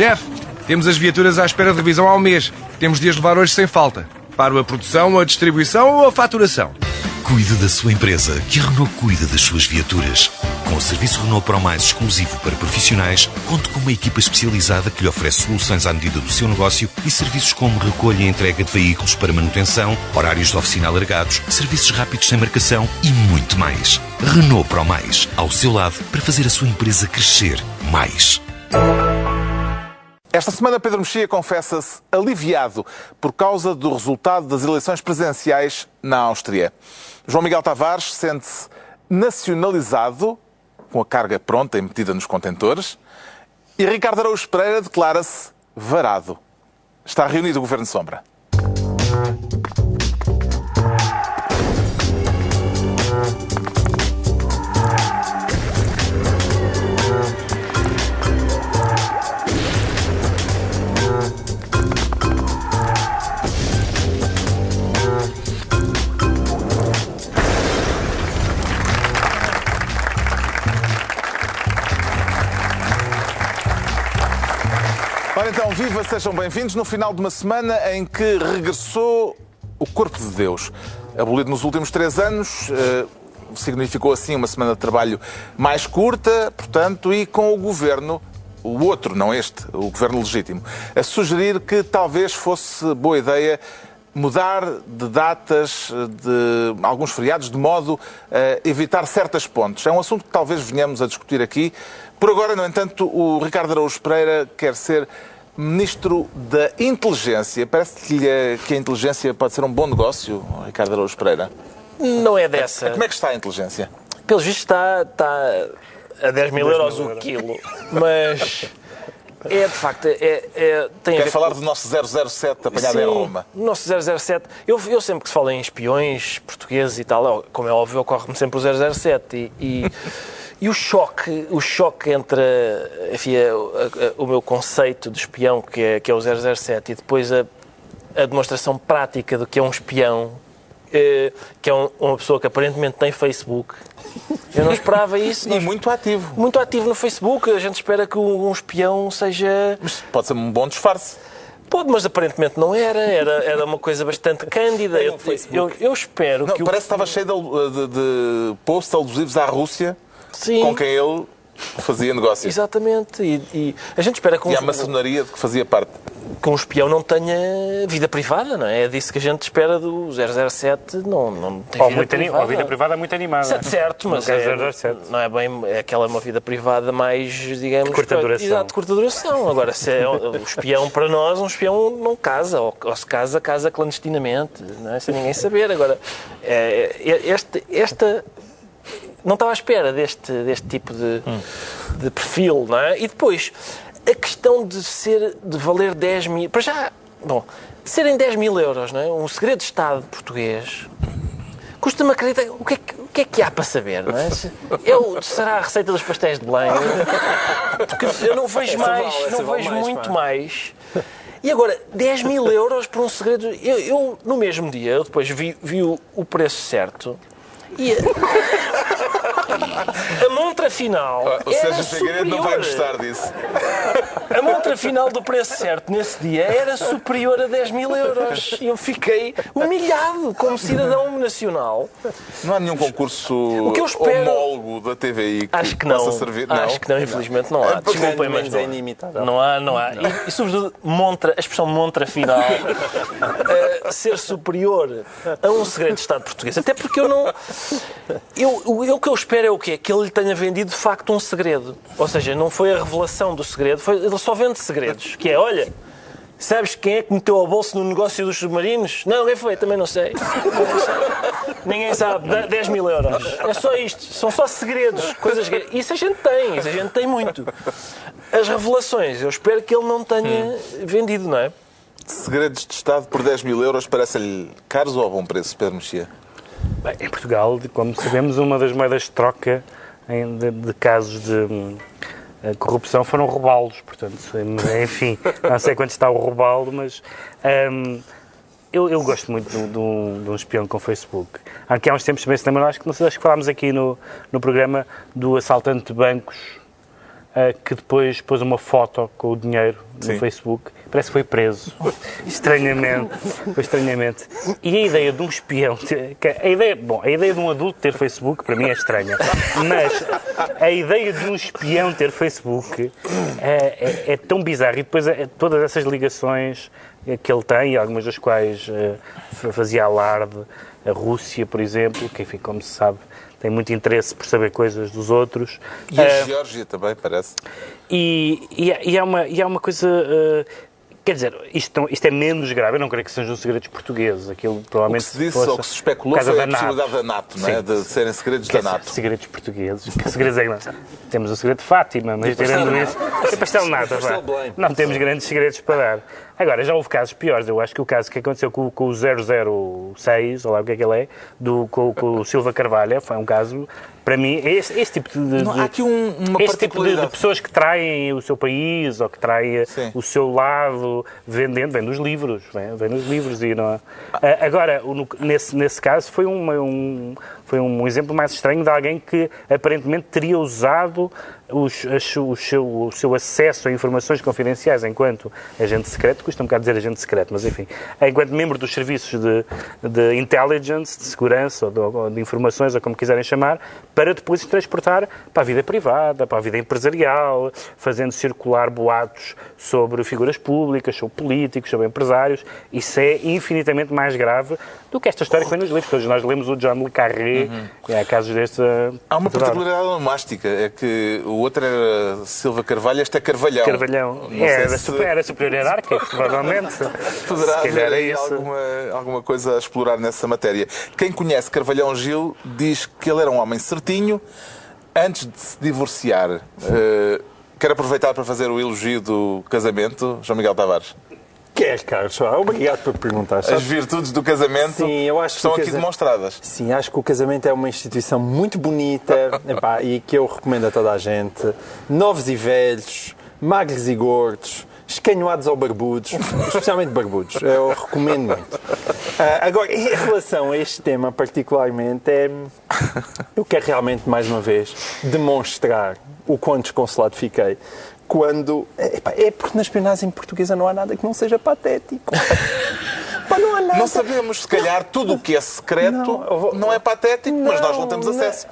Chefe, temos as viaturas à espera de revisão há um mês. Temos de as levar hoje sem falta. Paro a produção, a distribuição ou a faturação? Cuide da sua empresa, que a Renault cuida das suas viaturas. Com o serviço Renault Pro Mais exclusivo para profissionais, conte com uma equipa especializada que lhe oferece soluções à medida do seu negócio e serviços como recolha e entrega de veículos para manutenção, horários de oficina alargados, serviços rápidos sem marcação e muito mais. Renault Pro Mais, ao seu lado, para fazer a sua empresa crescer mais. Esta semana Pedro Mexia confessa-se aliviado por causa do resultado das eleições presidenciais na Áustria. João Miguel Tavares sente-se nacionalizado, com a carga pronta e metida nos contentores, e Ricardo Araújo Pereira declara-se varado. Está reunido o Governo Sombra. Ora então, viva, sejam bem-vindos no final de uma semana em que regressou o Corpo de Deus. Abolido nos últimos 3 anos, significou assim uma semana de trabalho mais curta, portanto, e com o Governo, o outro, não este, o Governo legítimo, a sugerir que talvez fosse boa ideia mudar de datas de alguns feriados, de modo a evitar certas pontes. É um assunto que talvez venhamos a discutir aqui. Por agora, no entanto, o Ricardo Araújo Pereira quer ser Ministro da Inteligência. Parece-lhe que a inteligência pode ser um bom negócio, Ricardo Araújo Pereira? Não é dessa. Como é que está a inteligência? Pelos vistos está a 10 mil euros o quilo. Mas é de facto... tem Quer falar do nosso 007 apanhado em Roma? O nosso 007. Eu sempre que se fala em espiões portugueses e tal, como é óbvio, ocorre-me sempre o 007. E o choque entre, enfim, o meu conceito de espião, que é o 007, e depois a demonstração prática do que é um espião, que é uma pessoa que aparentemente tem Facebook. Eu não esperava isso. E muito ativo. Muito ativo no Facebook. A gente espera que um espião seja... Mas pode ser um bom disfarce. Pode, mas aparentemente não era. Era uma coisa bastante cândida. Eu espero não, que... Parece que estava cheio de posts alusivos à Rússia. Sim. Com quem ele fazia negócio. Exatamente. E a gente espera que e a maçonaria de que fazia parte. Que um espião não tenha vida privada, não é? É disso que a gente espera do 007. Não tem vida privada. Ou vida privada muito animada. Certo, mas não é bem... É aquela uma vida privada mais, digamos... De curta duração. Exato, de curta duração. Agora, se é um espião para nós, um espião não casa. Ou se casa clandestinamente, não é? Sem ninguém saber. Agora, esta... Não estava à espera deste tipo de perfil, não é? E depois, a questão de valer 10 mil... Para já, bom, de serem 10 mil euros, não é? Um segredo de Estado português, custa-me acreditar... O que é que há para saber, não é? Será a receita dos pastéis de Belém? Porque eu não vejo muito mais. E agora, 10 mil euros por um segredo... Eu no mesmo dia, eu depois vi o preço certo e... A montra final ou seja, o Figueiredo não vai gostar disso. A montra final do preço certo nesse dia era superior a 10 mil euros. E eu fiquei humilhado como cidadão nacional. Não há nenhum concurso homólogo da TVI que possa servir? Não. Acho que não, infelizmente não há. Desculpem, mas é inimitado. Não há. E sobretudo, a expressão montra final ser superior a um segredo de Estado português. Até porque eu não... O que eu espero é o quê? Que ele lhe tenha vendido de facto um segredo. Ou seja, não foi a revelação do segredo, ele só vende segredos. Que é, olha, sabes quem é que meteu ao bolso no negócio dos submarinos? Não, quem foi? Também não sei. Ninguém sabe. 10 mil euros. É só isto. São só segredos. Coisas que... Isso a gente tem muito. As revelações, eu espero que ele não tenha vendido, não é? Segredos de Estado por 10 mil euros parece-lhe caros ou a bom preço, Pedro Mexia? Bem, em Portugal, como sabemos, uma das moedas de troca de casos de corrupção foram roubá-los. Portanto, enfim, não sei quanto está o roubá-lo, mas eu gosto muito de um espião com Facebook. Aqui há uns tempos também se lembram, acho que falámos aqui no programa do assaltante de bancos que depois pôs uma foto com o dinheiro no Facebook. Parece que foi preso. Estranhamente. Foi estranhamente. E a ideia de um espião... A ideia de um adulto ter Facebook, para mim, é estranha. Mas a ideia de um espião ter Facebook é tão bizarra. E depois todas essas ligações que ele tem, algumas das quais fazia alarde, a Rússia, por exemplo, que, enfim, como se sabe, tem muito interesse por saber coisas dos outros. E a Geórgia também, parece. E há uma coisa... quer dizer, isto é menos grave. Eu não creio que sejam segredos portugueses. Aquilo provavelmente O que se disse, ou que se especulou, foi a possibilidade da NATO, não é? Sim. De serem segredos da NATO. Segredos portugueses. Que segredos é que nós... Temos o segredo de Fátima, mas tirando isso... É pastel de nata, pá. Não temos grandes segredos para dar. Agora, já houve casos piores. Eu acho que o caso que aconteceu com o 006, ou lá o que é que ele é, com o Silva Carvalho, foi um caso, para mim, este tipo de... Há aqui uma este tipo de pessoas que traem o seu país, ou que traem o seu lado, vem dos livros. Vem dos livros e não... Agora, nesse caso, foi um exemplo mais estranho de alguém que aparentemente teria usado o seu acesso a informações confidenciais enquanto agente secreto, custa um bocado dizer agente secreto, mas enfim, enquanto membro dos serviços de intelligence, de segurança ou de informações, ou como quiserem chamar, para depois transportar para a vida privada, para a vida empresarial, fazendo circular boatos sobre figuras públicas, sobre políticos, sobre empresários. Isso é infinitamente mais grave do que esta história que vem nos livros. Todos nós lemos o John le Carré, e há casos destes. Há uma particularidade onomástica, é que o outro era Silva Carvalho, este é Carvalhão. Carvalhão. Era superior hierárquico, provavelmente. Poderá haver aí isso. alguma coisa a explorar nessa matéria. Quem conhece Carvalhão Gil diz que ele era um homem certinho antes de se divorciar. Quero aproveitar para fazer o elogio do casamento, João Miguel Tavares. Quer, Carlos? Obrigado por perguntar. As virtudes do casamento Sim, eu acho estão aqui demonstradas. Sim, acho que o casamento é uma instituição muito bonita e que eu recomendo a toda a gente. Novos e velhos, magros e gordos, escanhoados ou barbudos, especialmente barbudos. Eu recomendo muito. Agora, em relação a este tema particularmente, eu quero realmente, mais uma vez, demonstrar o quão desconsolado fiquei quando... É porque na espionagem portuguesa não há nada que não seja patético. Não há nada. Não sabemos, se calhar, tudo o que é secreto não é patético, mas nós não temos acesso.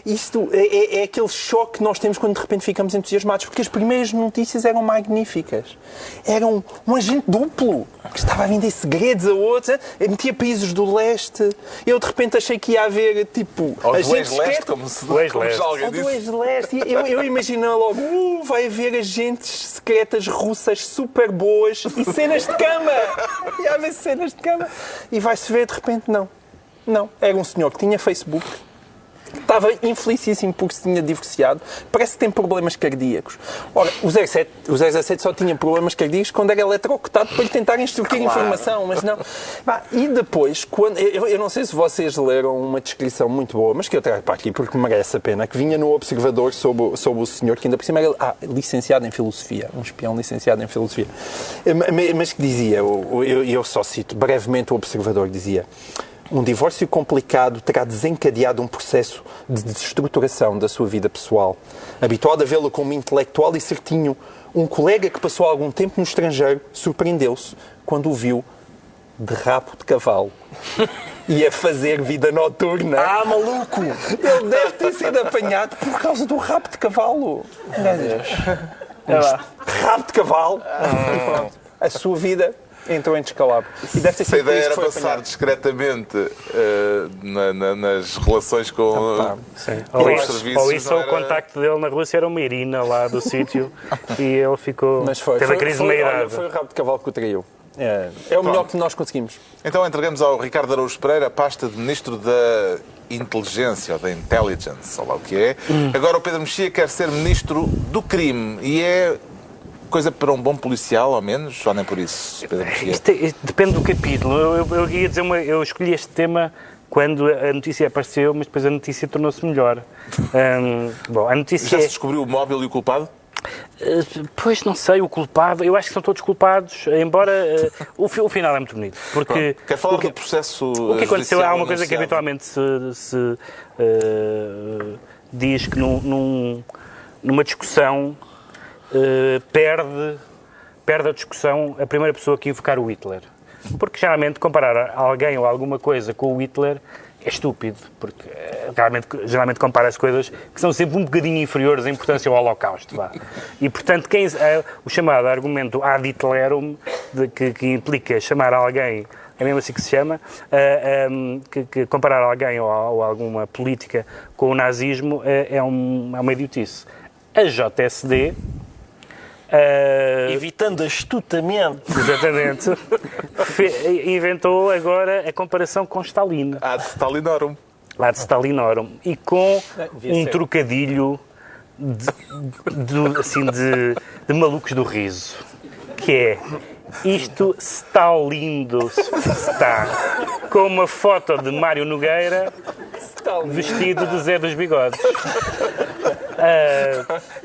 Isto é aquele choque que nós temos quando de repente ficamos entusiasmados, porque as primeiras notícias eram magníficas. Eram um agente duplo que estava a vender segredos a outros, metia países do leste. Eu de repente achei que ia haver tipo ou agentes do ex-leste, como já alguém disse. Ou do ex-leste. Eu imaginei logo, vai haver agentes secretas russas super boas e cenas de cama. E há vezes cenas de cama. E vai-se ver, de repente, não. Não. Era um senhor que tinha Facebook, estava infelicíssimo porque se tinha divorciado, parece que tem problemas cardíacos. Ora, o 007 só tinha problemas cardíacos quando era eletrocutado para lhe tentarem extorquir informação, mas não. E depois, eu não sei se vocês leram uma descrição muito boa, mas que eu trago para aqui porque merece a pena, que vinha no Observador sobre o senhor, que ainda por cima era licenciado em Filosofia, um espião licenciado em Filosofia, mas que dizia, eu só cito brevemente o Observador, dizia: um divórcio complicado terá desencadeado um processo de desestruturação da sua vida pessoal. Habituado a vê-lo como intelectual e certinho, um colega que passou algum tempo no estrangeiro surpreendeu-se quando o viu de rabo de cavalo e a fazer vida noturna. Maluco! Ele deve ter sido apanhado por causa do rabo de cavalo. Rabo de cavalo. E pronto. A sua vida entrou em descalabro. E deve ter Se a sido por ideia isso era que foi passar apanhado. discretamente nas relações com os serviços. Ou isso, não o era... contacto dele na Rússia era uma Irina lá do sítio e ele ficou... teve a crise de meia-idade. Foi o rabo de cavalo que o traiu. É o melhor que nós conseguimos. Então entregamos ao Ricardo Araújo Pereira a pasta de Ministro da Inteligência, ou da Intelligence, ou lá o que é. Agora o Pedro Mexia quer ser Ministro do Crime e é coisa para um bom policial, ao menos, ou nem por isso, Pedro Mexia? Isto depende do capítulo. Eu ia dizer eu escolhi este tema quando a notícia apareceu, mas depois a notícia tornou-se melhor. Bom, a notícia Já se descobriu o móvel e o culpado? Pois não sei, o culpado, eu acho que são todos culpados, embora o final é muito bonito. Porque quer falar do processo o que aconteceu? Há uma coisa que anunciado. habitualmente diz que numa discussão perde a discussão a primeira pessoa que invocar o Hitler. Porque geralmente comparar alguém ou alguma coisa com o Hitler é estúpido, porque geralmente compara-se coisas que são sempre um bocadinho inferiores em importância ao Holocausto. Vá. E, portanto, o chamado argumento ad Hitlerum, que implica chamar alguém, é mesmo assim que se chama, que comparar alguém ou alguma política com o nazismo é uma idiotice. A JSD... evitando astutamente. Exatamente. Inventou agora a comparação com Stalin. Ad Stalinorum. Ad Stalinorum. E com um trocadilho de malucos do riso. Que é: isto está lindo, está. Com uma foto de Mário Nogueira vestido de Zé dos Bigodes.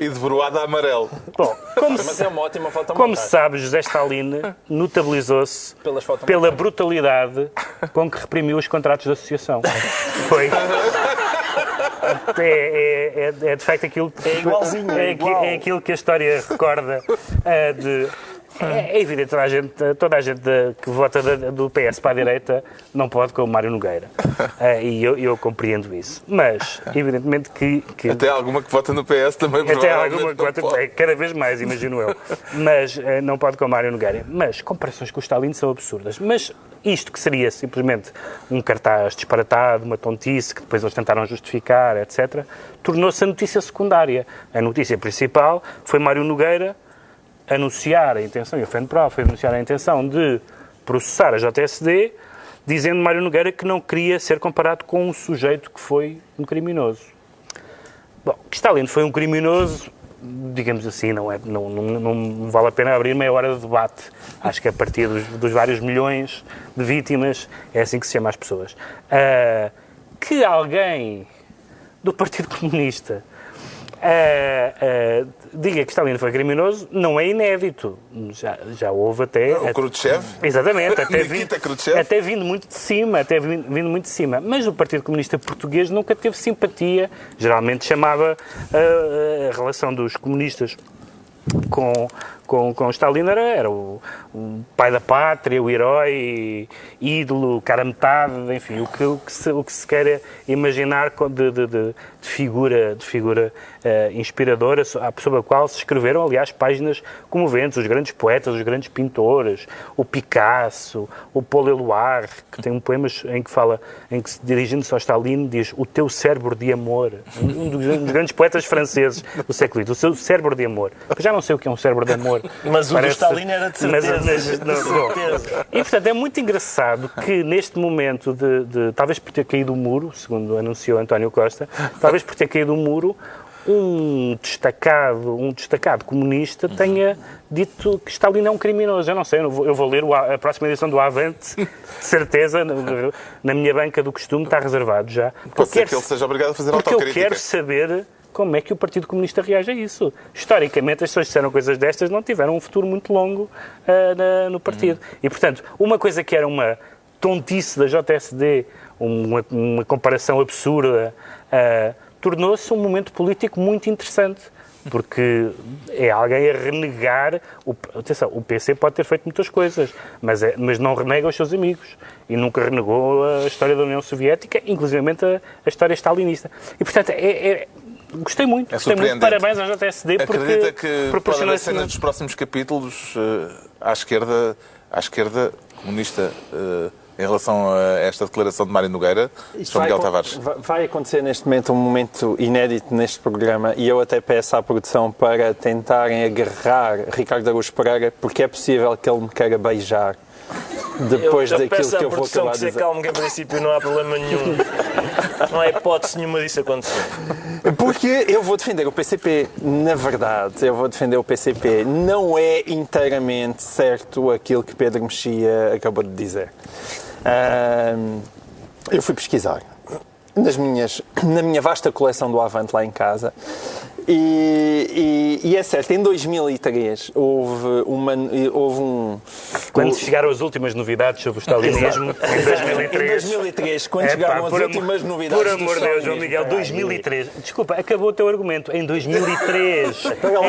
E de broada amarelo. Bom, Mas é uma ótima foto. como se sabe, José Stalin notabilizou-se pela brutalidade com que reprimiu os contratos de associação. Foi. É de facto aquilo. É igualzinho. É aquilo que a história recorda É evidente, toda a gente que vota do PS para a direita não pode com o Mário Nogueira. E eu compreendo isso. Mas, evidentemente que... Até alguma que vota no PS também. Até alguma que vota, cada vez mais, imagino eu. Mas não pode com o Mário Nogueira. Mas comparações com o Stalin são absurdas. Mas isto que seria simplesmente um cartaz disparatado, uma tontice, que depois eles tentaram justificar, etc., tornou-se a notícia secundária. A notícia principal foi Mário Nogueira anunciar a intenção, e o FENPRO foi anunciar a intenção de processar a JSD, dizendo Mário Nogueira que não queria ser comparado com um sujeito que foi um criminoso. Bom, que Stalin foi um criminoso, digamos assim, não vale a pena abrir meia hora de debate. Acho que a partir dos vários milhões de vítimas é assim que se chama as pessoas. Que alguém do Partido Comunista diga que Stalin foi criminoso não é inédito. Já houve até... O Khrushchev? Exatamente. Até vindo muito de cima. Mas o Partido Comunista Português nunca teve simpatia. Geralmente chamava a relação dos comunistas com Stalin era o pai da pátria, o herói, ídolo, cara metade, enfim, o que se quer imaginar de figura inspiradora, sobre a qual se escreveram, aliás, páginas comoventes, os grandes poetas, os grandes pintores, o Picasso, o Paul Eluard, que tem um poema em que dirigindo-se ao Stalin, diz: o teu cérebro de amor, um dos grandes poetas franceses do século XX, o seu cérebro de amor. Eu já não sei o que é um cérebro de amor. Mas o do Stalin era de certeza. E, portanto, é muito engraçado que neste momento talvez por ter caído o muro, segundo anunciou António Costa, talvez por ter caído o muro, um destacado comunista tenha dito que Stalin é um criminoso. Eu não sei, eu vou ler a próxima edição do Avante, de certeza, na minha banca do costume, está reservado já. Pode ser que ele seja obrigado a fazer autocrítica. Porque eu quero saber como é que o Partido Comunista reage a isso. Historicamente, as pessoas que disseram coisas destas não tiveram um futuro muito longo no partido. E, portanto, uma coisa que era uma tontice da JSD, uma comparação absurda, tornou-se um momento político muito interessante, porque é alguém a renegar... Atenção, o PC pode ter feito muitas coisas, mas não renega os seus amigos. E nunca renegou a história da União Soviética, inclusivamente a história stalinista. E, portanto, gostei muito. Parabéns à JSD. Acredita que pode haver cenas muito. dos próximos capítulos à esquerda comunista em relação a esta declaração de Mário Nogueira, João Miguel Tavares? Vai acontecer neste momento um momento inédito neste programa, e eu até peço à produção para tentarem agarrar Ricardo Araújo Pereira, porque é possível que ele me queira beijar depois daquilo que eu vou acabar de dizer. Calma, que em princípio não há problema nenhum. Não há hipótese nenhuma disso acontecer. Porque eu vou defender o PCP. Na verdade, eu vou defender o PCP. Não é inteiramente certo aquilo que Pedro Mexia acabou de dizer. Eu fui pesquisar na minha vasta coleção do Avante lá em casa, e E é certo, em 2003 houve um... Quando chegaram as últimas novidades sobre o stalinismo, em 2003... Em 2003, quando chegaram as últimas novidades Por amor de Deus, João Miguel, 2003... Desculpa, acabou o teu argumento. Em 2003...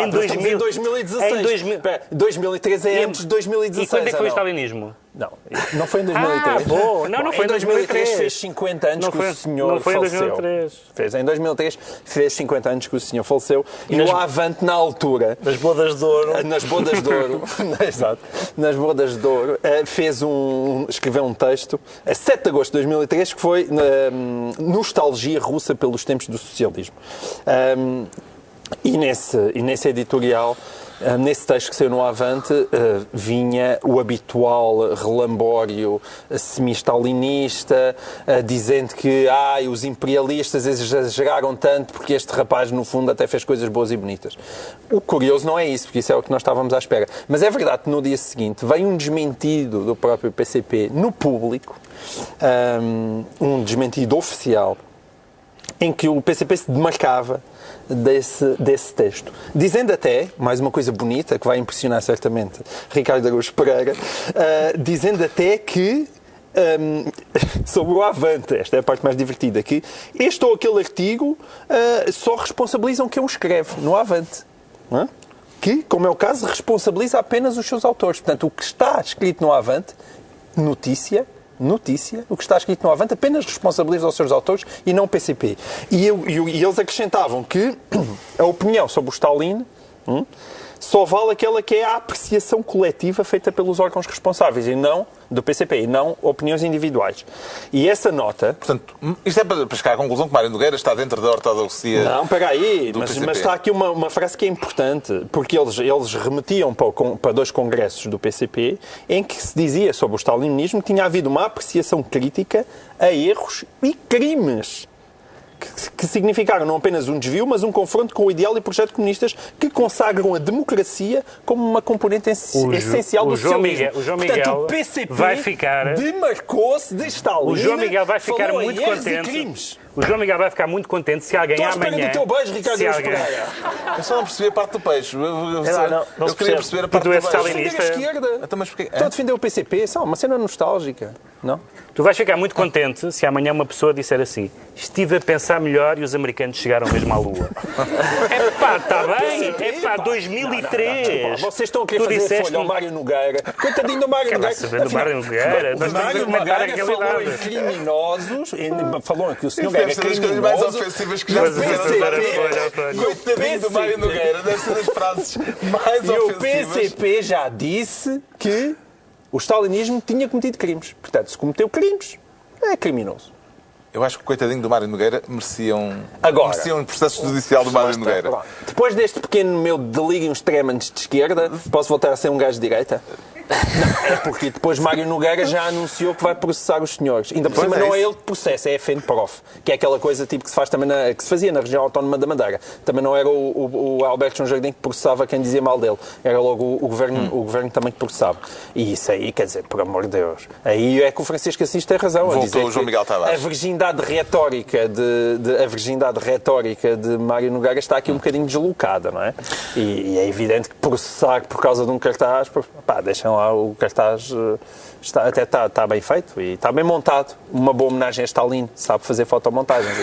Em 2016. Em 2000... 2003 é antes de 2016. E quando é que foi o não? stalinismo? Não foi em 2003. Bom, não foi em 2003. Fez 50 anos que o senhor não foi faleceu. Em 2003. Em 2003 fez 50 anos que o senhor faleceu. E o Avante, na altura... Nas bodas de ouro. Nas bodas de ouro. Exato. Nas bodas de ouro. Escreveu um texto, a 7 de agosto de 2003, que foi Nostalgia Russa pelos Tempos do Socialismo. E nesse editorial... Nesse texto que saiu no Avante, vinha o habitual relambório semi-stalinista, dizendo que os imperialistas exageraram tanto porque este rapaz, no fundo, até fez coisas boas e bonitas. O curioso não é isso, porque isso é o que nós estávamos à espera. Mas é verdade que no dia seguinte veio um desmentido do próprio PCP no público, um desmentido oficial, em que o PCP se demarcava desse texto. Dizendo até, mais uma coisa bonita, que vai impressionar certamente Ricardo Araújo Pereira, dizendo até que, sobre o Avante, esta é a parte mais divertida, que este ou aquele artigo só responsabilizam quem o escreve no Avante. Não é? Que, como é o caso, responsabiliza apenas os seus autores. Portanto, o que está escrito no Avante, notícia, o que está escrito no Avante apenas responsabiliza os seus autores e não o PCP. E eles acrescentavam que a opinião sobre o Stalin só vale aquela que é a apreciação coletiva feita pelos órgãos responsáveis e não do PCP, e não opiniões individuais. E essa nota... Portanto, isto é para chegar à conclusão que Mário Nogueira está dentro da ortodoxia. Não, espera aí, mas está aqui uma frase que é importante, porque eles remetiam para 2 congressos do PCP em que se dizia sobre o stalinismo que tinha havido uma apreciação crítica a erros e crimes que significaram não apenas um desvio, mas um confronto com o ideal e projeto comunistas que consagram a democracia como uma componente essencial do socialismo. O João Miguel Portanto, o PCP vai ficar... demarcou-se de Stalin. O João Miguel vai ficar muito contente. O João Miguel vai ficar muito contente se alguém amanhã... do teu beijo, Ricardo Araújo Pereira. Eu só não percebi a parte do peixe. Eu queria perceber a parte Tu do és beijo. stalinista. Então, mas porquê? Estou a defender o PCP, só uma cena nostálgica. Não? Tu vais ficar muito contente se amanhã uma pessoa disser assim: estive a pensar melhor e os americanos chegaram mesmo à Lua. Está bem. 2003. Vocês estão a querer fazer folha ao Mário Nogueira. Coitadinho do Mário Nogueira. Saber do Mário Nogueira. Nós estamos a comentar a falou em realidade. criminosos, falou que o senhor Deve era ser das coisas mais criminoso. ofensivas que já se disseram. Coitadinho do Mário Nogueira. Deve ser das frases mais E o ofensivas. PCP já disse que o stalinismo tinha cometido crimes. Portanto, se cometeu crimes, é criminoso. Eu acho que o coitadinho do Mário Nogueira merecia um processo judicial do Mário Nogueira. Pronto. Depois deste pequeno meu delírio extremamente de esquerda, posso voltar a ser um gajo de direita? Não, é porque depois Mário Nogueira já anunciou que vai processar os senhores. Ainda por cima não é ele que processa, é a FENPROF, que é aquela coisa tipo que se faz também que se fazia na região autónoma da Madeira. Também não era o Alberto João Jardim que processava quem dizia mal dele, era logo o governo também que processava. E isso aí, quer dizer, por amor de Deus, aí é que o Francisco Assis tem razão. Voltou o João Miguel Tavares. A virgindade retórica de Mário Nogueira está aqui um bocadinho deslocada, não é? E é evidente que processar por causa de um cartaz, deixam lá o cartaz, está bem feito e está bem montado. Uma boa homenagem a Stalin, sabe fazer fotomontagens.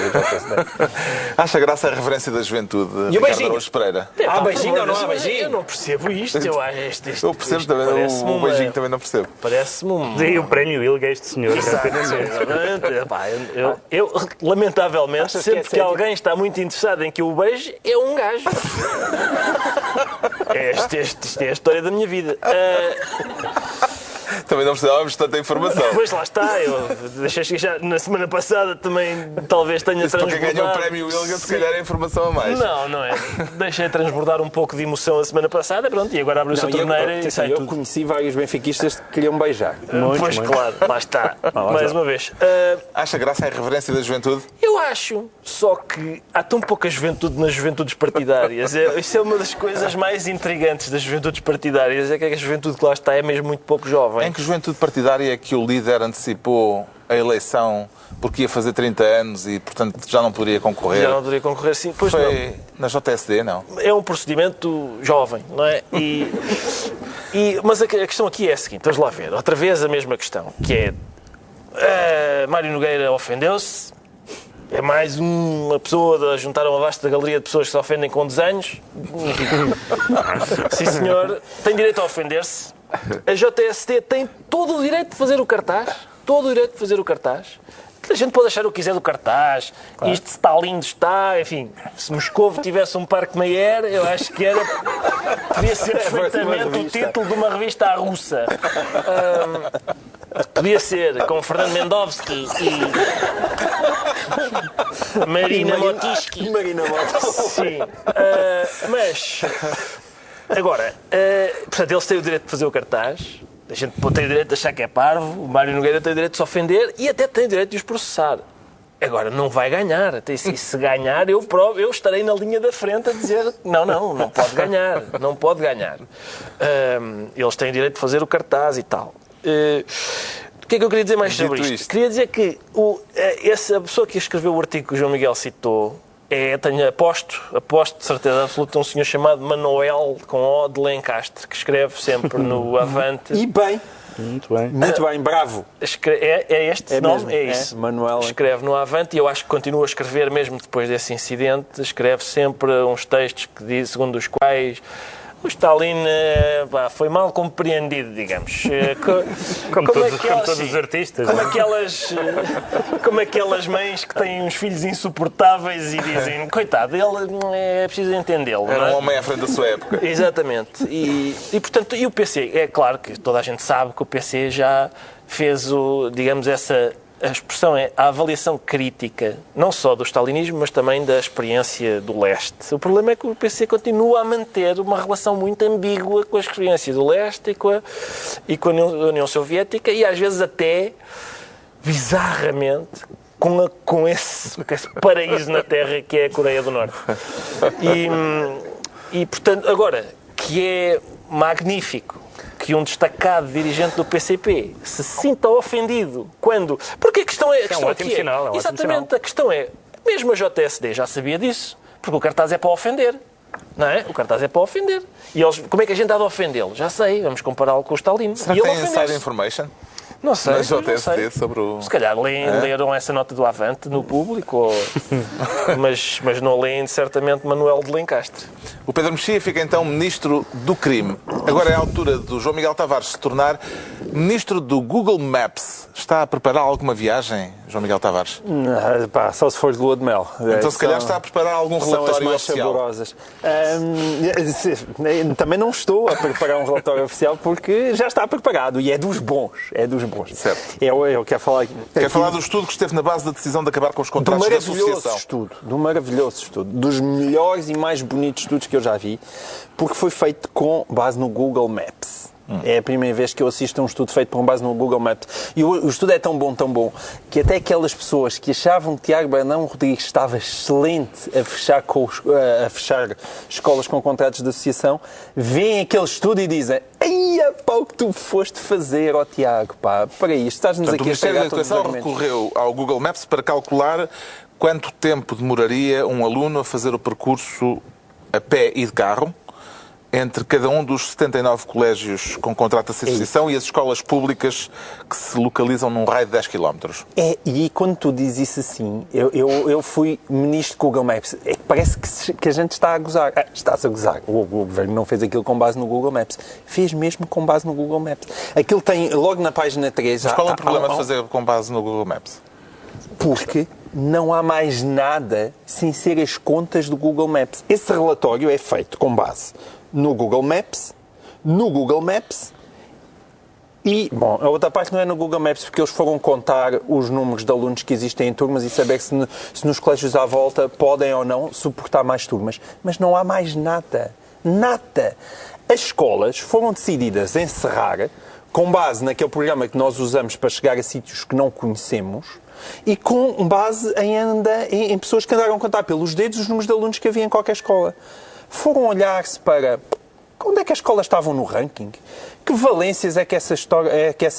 Acha graça a reverência da juventude, E o Ricardo beijinho? Araújo Pereira? Há beijinho ou não há beijinho? Eu não percebo isto. Eu percebo também, o beijinho também não percebo. Parece-me um... Dei o prémio Ilga a este senhor. Exatamente. Eu, lamentavelmente, Achas que é sempre que sério? alguém está muito interessado em que eu o beije, é um gajo. Isto é a história da minha vida. Também não precisávamos de tanta informação. Pois lá está, eu deixei chegar na semana passada, também talvez tenha Isso para transbordado. quem ganhou o prémio Ilga, se calhar é informação a mais. Não é. Deixei transbordar um pouco de emoção a semana passada, pronto, e agora abriu-se a torneira e sai eu tudo. conheci vários benfiquistas que queriam beijar. Pois claro, lá está. Mais uma vez. Acha graça a reverência da juventude? Eu acho, só que há tão pouca juventude nas juventudes partidárias. Isso é uma das coisas mais intrigantes das juventudes partidárias, é que a juventude que lá está é mesmo muito pouco jovem. Em que juventude partidária é que o líder antecipou a eleição porque ia fazer 30 anos e, portanto, já não poderia concorrer? Já não poderia concorrer, sim. Pois não. Foi na JSD, não? É um procedimento jovem, não é? Mas a questão aqui é a seguinte, vamos lá ver, outra vez a mesma questão, que é Mário Nogueira ofendeu-se, é mais uma pessoa a juntar uma vasta galeria de pessoas que se ofendem com desenhos. Sim, senhor, tem direito a ofender-se. A JST tem todo o direito de fazer o cartaz, todo o direito de fazer o cartaz. A gente pode achar o que quiser do cartaz, claro. Isto está lindo, está, enfim, se Moscovo tivesse um Parque Mayer, eu acho que podia ser perfeitamente o título de uma revista russa. Podia ser, com Fernando Mendovski e Marina Motiski. Sim. Mas, agora, portanto, eles têm o direito de fazer o cartaz. A gente tem o direito de achar que é parvo, o Mário Nogueira tem o direito de se ofender e até tem o direito de os processar. Agora, não vai ganhar. E se ganhar, eu estarei na linha da frente a dizer não pode ganhar. Não pode ganhar. Eles têm o direito de fazer o cartaz e tal. O que é que eu queria dizer mais sobre isto? Queria dizer que a pessoa que escreveu o artigo que o João Miguel citou aposto de certeza absoluta um senhor chamado Manuel com O de Lencastre, que escreve sempre no Avante. E bem. Muito bem. Muito bem, bravo. É este nome? Mesmo. É isso. Manuel. Escreve no Avante e eu acho que continua a escrever mesmo depois desse incidente. Escreve sempre uns textos que diz, segundo os quais o Stalin foi mal compreendido, digamos. Como todos os artistas. Como aquelas mães que têm uns filhos insuportáveis e dizem, coitado, ele é preciso entendê-lo. Era um homem à frente da sua época. Exatamente. Portanto, o PC, é claro que toda a gente sabe que o PC já fez a expressão é a avaliação crítica, não só do stalinismo, mas também da experiência do leste. O problema é que o PC continua a manter uma relação muito ambígua com a experiência do leste e com a União Soviética e às vezes até, bizarramente, com esse paraíso na Terra que é a Coreia do Norte. Portanto, agora, que é magnífico que um destacado dirigente do PCP se sinta ofendido quando... Porque a questão é... É um ótimo sinal. Exatamente, a questão é... Mesmo a JSD já sabia disso, porque o cartaz é para ofender. Não é? O cartaz é para ofender. E eles, como é que a gente há de ofendê-lo? Já sei, vamos compará-lo com o Stalin. Será que tem inside information? Não sei. Na JSD sobre o... Se calhar leram essa nota do Avante no público, mas não leem certamente Manuel de Lencastre. O Pedro Mexia fica então ministro do crime. Agora é a altura do João Miguel Tavares se tornar ministro do Google Maps. Está a preparar alguma viagem, João Miguel Tavares? Só se for de lua de mel. Então se calhar está a preparar algum relatório são as mais oficial. Saborosas. Também não estou a preparar um relatório oficial porque já está preparado e é dos bons. Certo. Eu quero falar... Quero falar do estudo que esteve na base da decisão de acabar com os contratos de associação. De um maravilhoso estudo. Dos melhores e mais bonitos estudos que eu já vi, porque foi feito com base no Google Maps. É a primeira vez que eu assisto a um estudo feito com base no Google Maps. E o estudo é tão bom, que até aquelas pessoas que achavam que Tiago Brandão Rodrigues estava excelente a fechar escolas com contratos de associação, veem aquele estudo e dizem: "Eia, pá, o que tu foste fazer, ó Tiago, pá, para isto, estás-nos aqui a O Ministério da estragar todos os Educação argumentos." recorreu ao Google Maps para calcular quanto tempo demoraria um aluno a fazer o percurso a pé e de carro entre cada um dos 79 colégios com contrato de associação e as escolas públicas que se localizam num raio de 10 km. E quando tu dizes isso assim, eu fui ministro do Google Maps, é que parece que a gente está a gozar. Está-se a gozar. O governo não fez aquilo com base no Google Maps. Fez mesmo com base no Google Maps. Aquilo tem, logo na página 3... Mas qual é o problema de fazer com base no Google Maps? Porque não há mais nada sem ser as contas do Google Maps. Esse relatório é feito com base no Google Maps e, bom, a outra parte não é no Google Maps porque eles foram contar os números de alunos que existem em turmas e saber se nos colégios à volta podem ou não suportar mais turmas. Mas não há mais nada. Nada. As escolas foram decididas a encerrar com base naquele programa que nós usamos para chegar a sítios que não conhecemos e com base em pessoas que andaram a contar pelos dedos os números de alunos que havia em qualquer escola. Foram olhar-se para Onde é que as escolas estavam no ranking? Que valências é que essas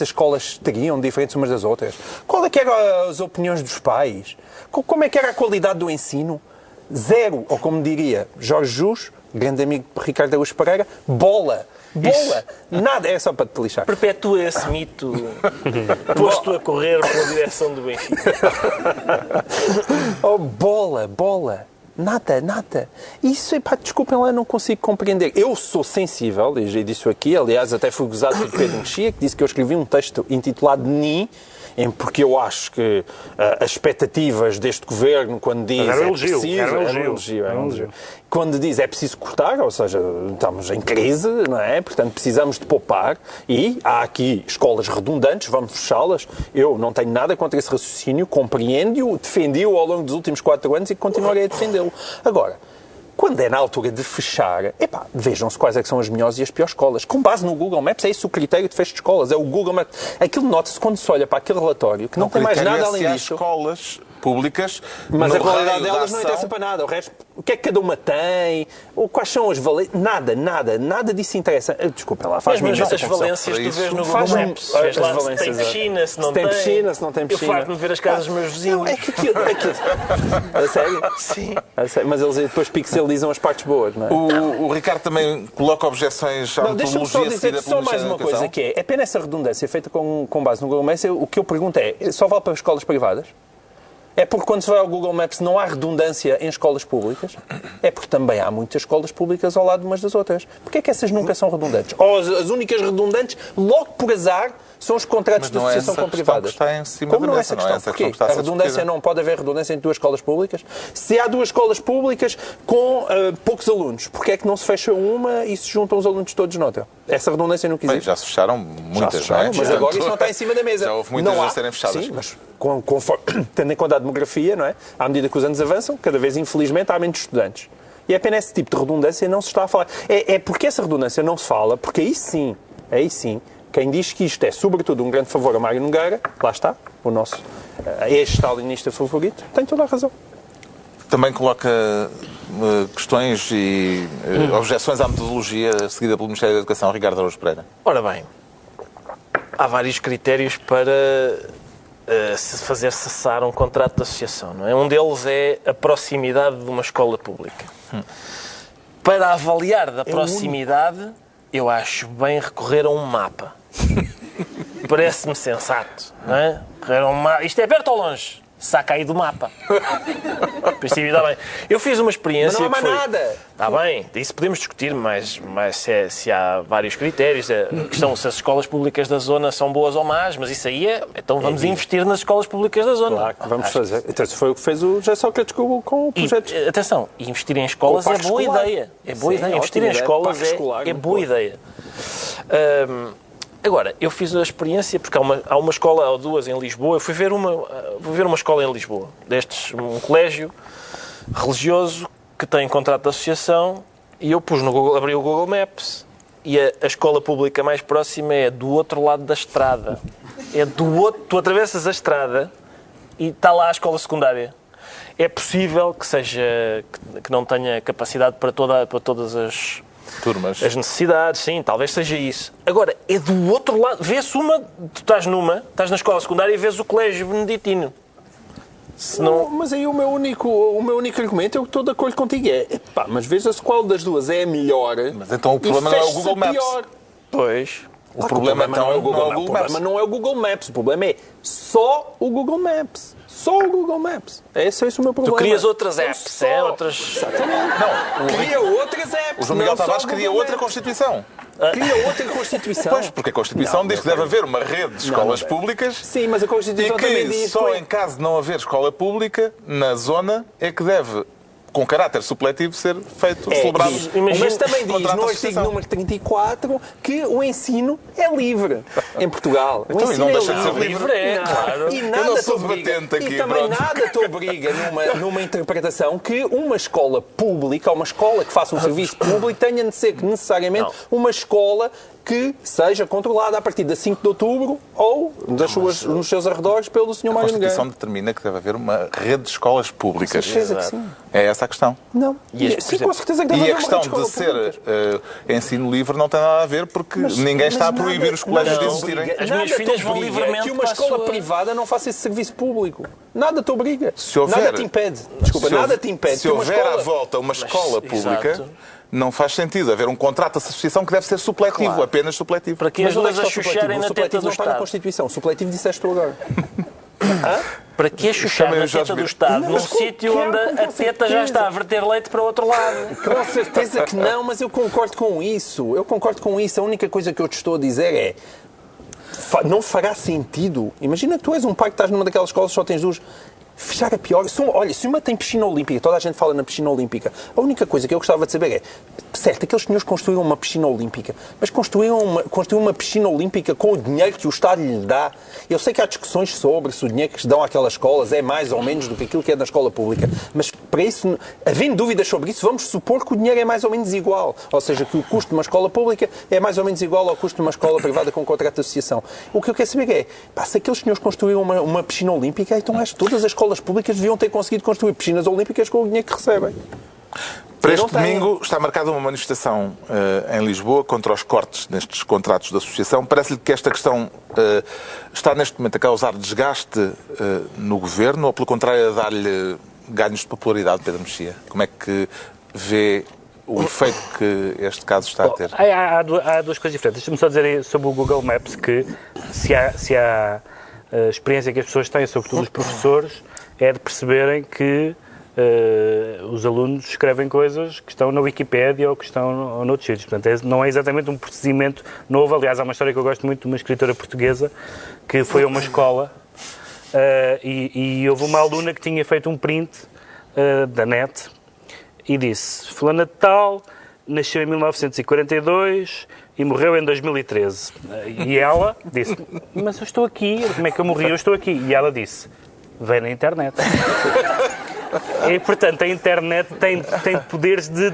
escolas teriam diferentes umas das outras? Qual é que eram as opiniões dos pais? Como é que era a qualidade do ensino? Zero. Ou como diria Jorge Jus, grande amigo de Ricardo Araújo Pereira, bola. Bola. Nada. É só para te lixar. Perpetua esse mito posto a correr pela direção do Benfica. Oh, bola. Nada. Isso, desculpem lá, não consigo compreender. Eu sou sensível, e já disse aqui, aliás, até fui gozado por Pedro Mexia, que disse que eu escrevi um texto intitulado NI, porque eu acho que as expectativas deste governo, quando diz era um preciso... Era um elogio. Quando diz é preciso cortar, ou seja, estamos em crise, não é? Portanto, precisamos de poupar e há aqui escolas redundantes, vamos fechá-las. Eu não tenho nada contra esse raciocínio, compreendo-o, defendi-o ao longo dos últimos 4 anos e continuarei a defendê-lo. Agora, quando é na altura de fechar, vejam-se quais é que são as melhores e as piores escolas. Com base no Google Maps, é isso o critério de fecho de escolas. É o Google Maps. Aquilo nota-se quando se olha para aquele relatório que não tem mais nada além disso. Escolas públicas, mas a qualidade delas não interessa para nada. O resto, o que é que cada uma tem? Ou quais são as valências? Nada disso interessa. Desculpa lá, faz-me mas as valências tu vês no Google Maps. Vês lá se tem piscina, se não tem. Se não tem piscina. Eu farto-me ver as casas dos meus vizinhos. Não, é que aquilo... A sério? Sim. Mas eles depois pixelizam as partes boas, não é? O Ricardo também coloca objeções à Deixa-me só metodologia dizer só mais uma coisa, que é pena essa redundância feita com base no Google Maps. O que eu pergunto é, só vale para escolas privadas? É porque quando se vai ao Google Maps não há redundância em escolas públicas? É porque também há muitas escolas públicas ao lado umas das outras. Porquê é que essas nunca são redundantes? Ou as únicas redundantes, logo por azar, são os contratos de associação com privadas. Está em cima Como da não é mesa, essa questão? Porquê? A redundância não pode haver redundância em 2 escolas públicas? Se há 2 escolas públicas com poucos alunos, porquê é que não se fecha uma e se juntam os alunos todos noutra? Essa redundância não existe. Já se fecharam muitas, não é? Mas agora isso não está em cima da mesa. Já houve muitas a serem fechadas. Sim, mas tendo em conta a demografia, não é? À medida que os anos avançam, cada vez, infelizmente, há menos estudantes. E é apenas esse tipo de redundância não se está a falar. É porque essa redundância não se fala, porque aí sim, quem diz que isto é, sobretudo, um grande favor a Mário Nogueira, lá está, o nosso ex-stalinista favorito, tem toda a razão. Também coloca questões e objeções à metodologia seguida pelo Ministério da Educação, Ricardo Araújo Pereira. Ora bem, há vários critérios para se fazer cessar um contrato de associação, não é? Um deles é a proximidade de uma escola pública. Para avaliar da proximidade, eu acho bem recorrer a um mapa. Parece-me sensato, não é? Recorrer a um mapa. Isto é perto ou longe? Saca aí do mapa. A princípio está bem. Eu fiz uma experiência. Mas não há mais nada. Está bem, isso podemos discutir, mas se há vários critérios. A questão se as escolas públicas da zona são boas ou más, mas isso aí é. Então vamos investir nas escolas públicas da zona. Claro, vamos fazer. Então, isso foi o que fez o José Sócrates com o projeto. Atenção, investir em escolas é boa ideia. É boa ideia. Investir em escolas é boa ideia. Agora, eu fiz a experiência, porque há uma escola ou 2 em Lisboa, eu fui ver uma escola em Lisboa, um colégio religioso que tem contrato de associação, e eu pus no Google, abri o Google Maps, e a escola pública mais próxima é do outro lado da estrada. Tu atravessas a estrada e está lá a escola secundária. É possível que não tenha capacidade para todas as turmas. As necessidades, sim, talvez seja isso. Agora, é do outro lado. Vê-se tu estás na escola secundária e vês o colégio beneditino. Mas aí o meu único argumento, eu estou de acordo contigo, mas veja-se qual das duas é a melhor. Mas então o problema não é o Google Maps. Pois. O problema então é o Google Maps. O problema não é o Google Maps, o problema é só o Google Maps. Só o Google Maps. Esse é o meu problema. Tu crias outras apps, outras... Exatamente. Não, cria outras apps. O João Miguel Tavares cria outra Constituição. Cria outra Constituição. Pois, porque a Constituição diz que deve haver uma rede de escolas públicas. Sim, mas a Constituição também diz... E que só em caso de não haver escola pública, na zona, é que deve, com caráter supletivo, ser feito, celebrado. Mas também diz no artigo número 34 que o ensino é livre em Portugal. O então, ensino não deixa de ser livre. Claro. E nada te obriga, aqui, também nada te obriga numa interpretação que uma escola pública, ou uma escola que faça um serviço público, tenha de ser necessariamente uma escola que seja controlada a partir de 5 de outubro ou nos seus arredores pelo Sr. A Mário Constituição Nogueira. determina que deve haver uma rede de escolas públicas. Certeza que sim. É essa a questão. Não. Sim, com certeza que deve E haver a uma questão rede de escola ser pública. ensino livre não tem nada a ver porque ninguém está a Mas proibir os colégios de existirem. As minhas filhas vão livremente que uma para a escola sua- privada não faça esse serviço público. Nada te obriga. Se houver- Nada te impede. Desculpa, Se nada houver- te impede. Se que uma houver escola... à volta uma escola pública, exato. não faz sentido haver um contrato de associação que deve ser supletivo, Claro. apenas supletivo. Para que Mas as onde é duas que a está o supletivo? chucharem O na teta supletivo do não está na Estado. Constituição. O supletivo disseste tu agora. Para que a chuchar Chamem na o Jorge teta do Mira. Estado Não, num mas sítio com onde a teta já certeza. está a verter leite para o outro lado? Com certeza que não, mas eu concordo com isso. Eu concordo com isso. A única coisa que eu te estou a dizer é... Não fará sentido. Imagina que tu és um pai que estás numa daquelas escolas que só tens duas... Fechar a pior. Olha, se uma tem piscina olímpica, toda a gente fala na piscina olímpica, a única coisa que eu gostava de saber é, certo, aqueles senhores construíram uma piscina olímpica, mas construíram uma piscina olímpica com o dinheiro que o Estado lhe dá. Eu sei que há discussões sobre se o dinheiro que se dão àquelas escolas é mais ou menos do que aquilo que é da escola pública, mas para isso, havendo dúvidas sobre isso, vamos supor que o dinheiro é mais ou menos igual. Ou seja, que o custo de uma escola pública é mais ou menos igual ao custo de uma escola privada com contrato de associação. O que eu quero saber é, se aqueles senhores construíram uma piscina olímpica, então acho que todas as escolas públicas deviam ter conseguido construir piscinas olímpicas com o dinheiro que recebem. Para Eu não este tenho. domingo está marcada uma manifestação em Lisboa contra os cortes nestes contratos de associação. Parece-lhe que esta questão está neste momento a causar desgaste no governo ou, pelo contrário, a dar-lhe ganhos de popularidade, Pedro Mexia? Como é que vê o efeito que este caso está a ter? Há duas coisas diferentes. Deixa-me só dizer sobre o Google Maps que se há a experiência que as pessoas têm, sobretudo os professores, é de perceberem que os alunos escrevem coisas que estão na Wikipédia ou que estão noutros sítios. Portanto, não é exatamente um procedimento novo. Aliás, há uma história que eu gosto muito de uma escritora portuguesa que foi a uma escola e houve uma aluna que tinha feito um print da net e disse: fulana de tal nasceu em 1942 e morreu em 2013. E ela disse: mas eu estou aqui, como é que eu morri? Eu estou aqui. E ela disse: vem na internet. E, portanto, a internet tem poderes de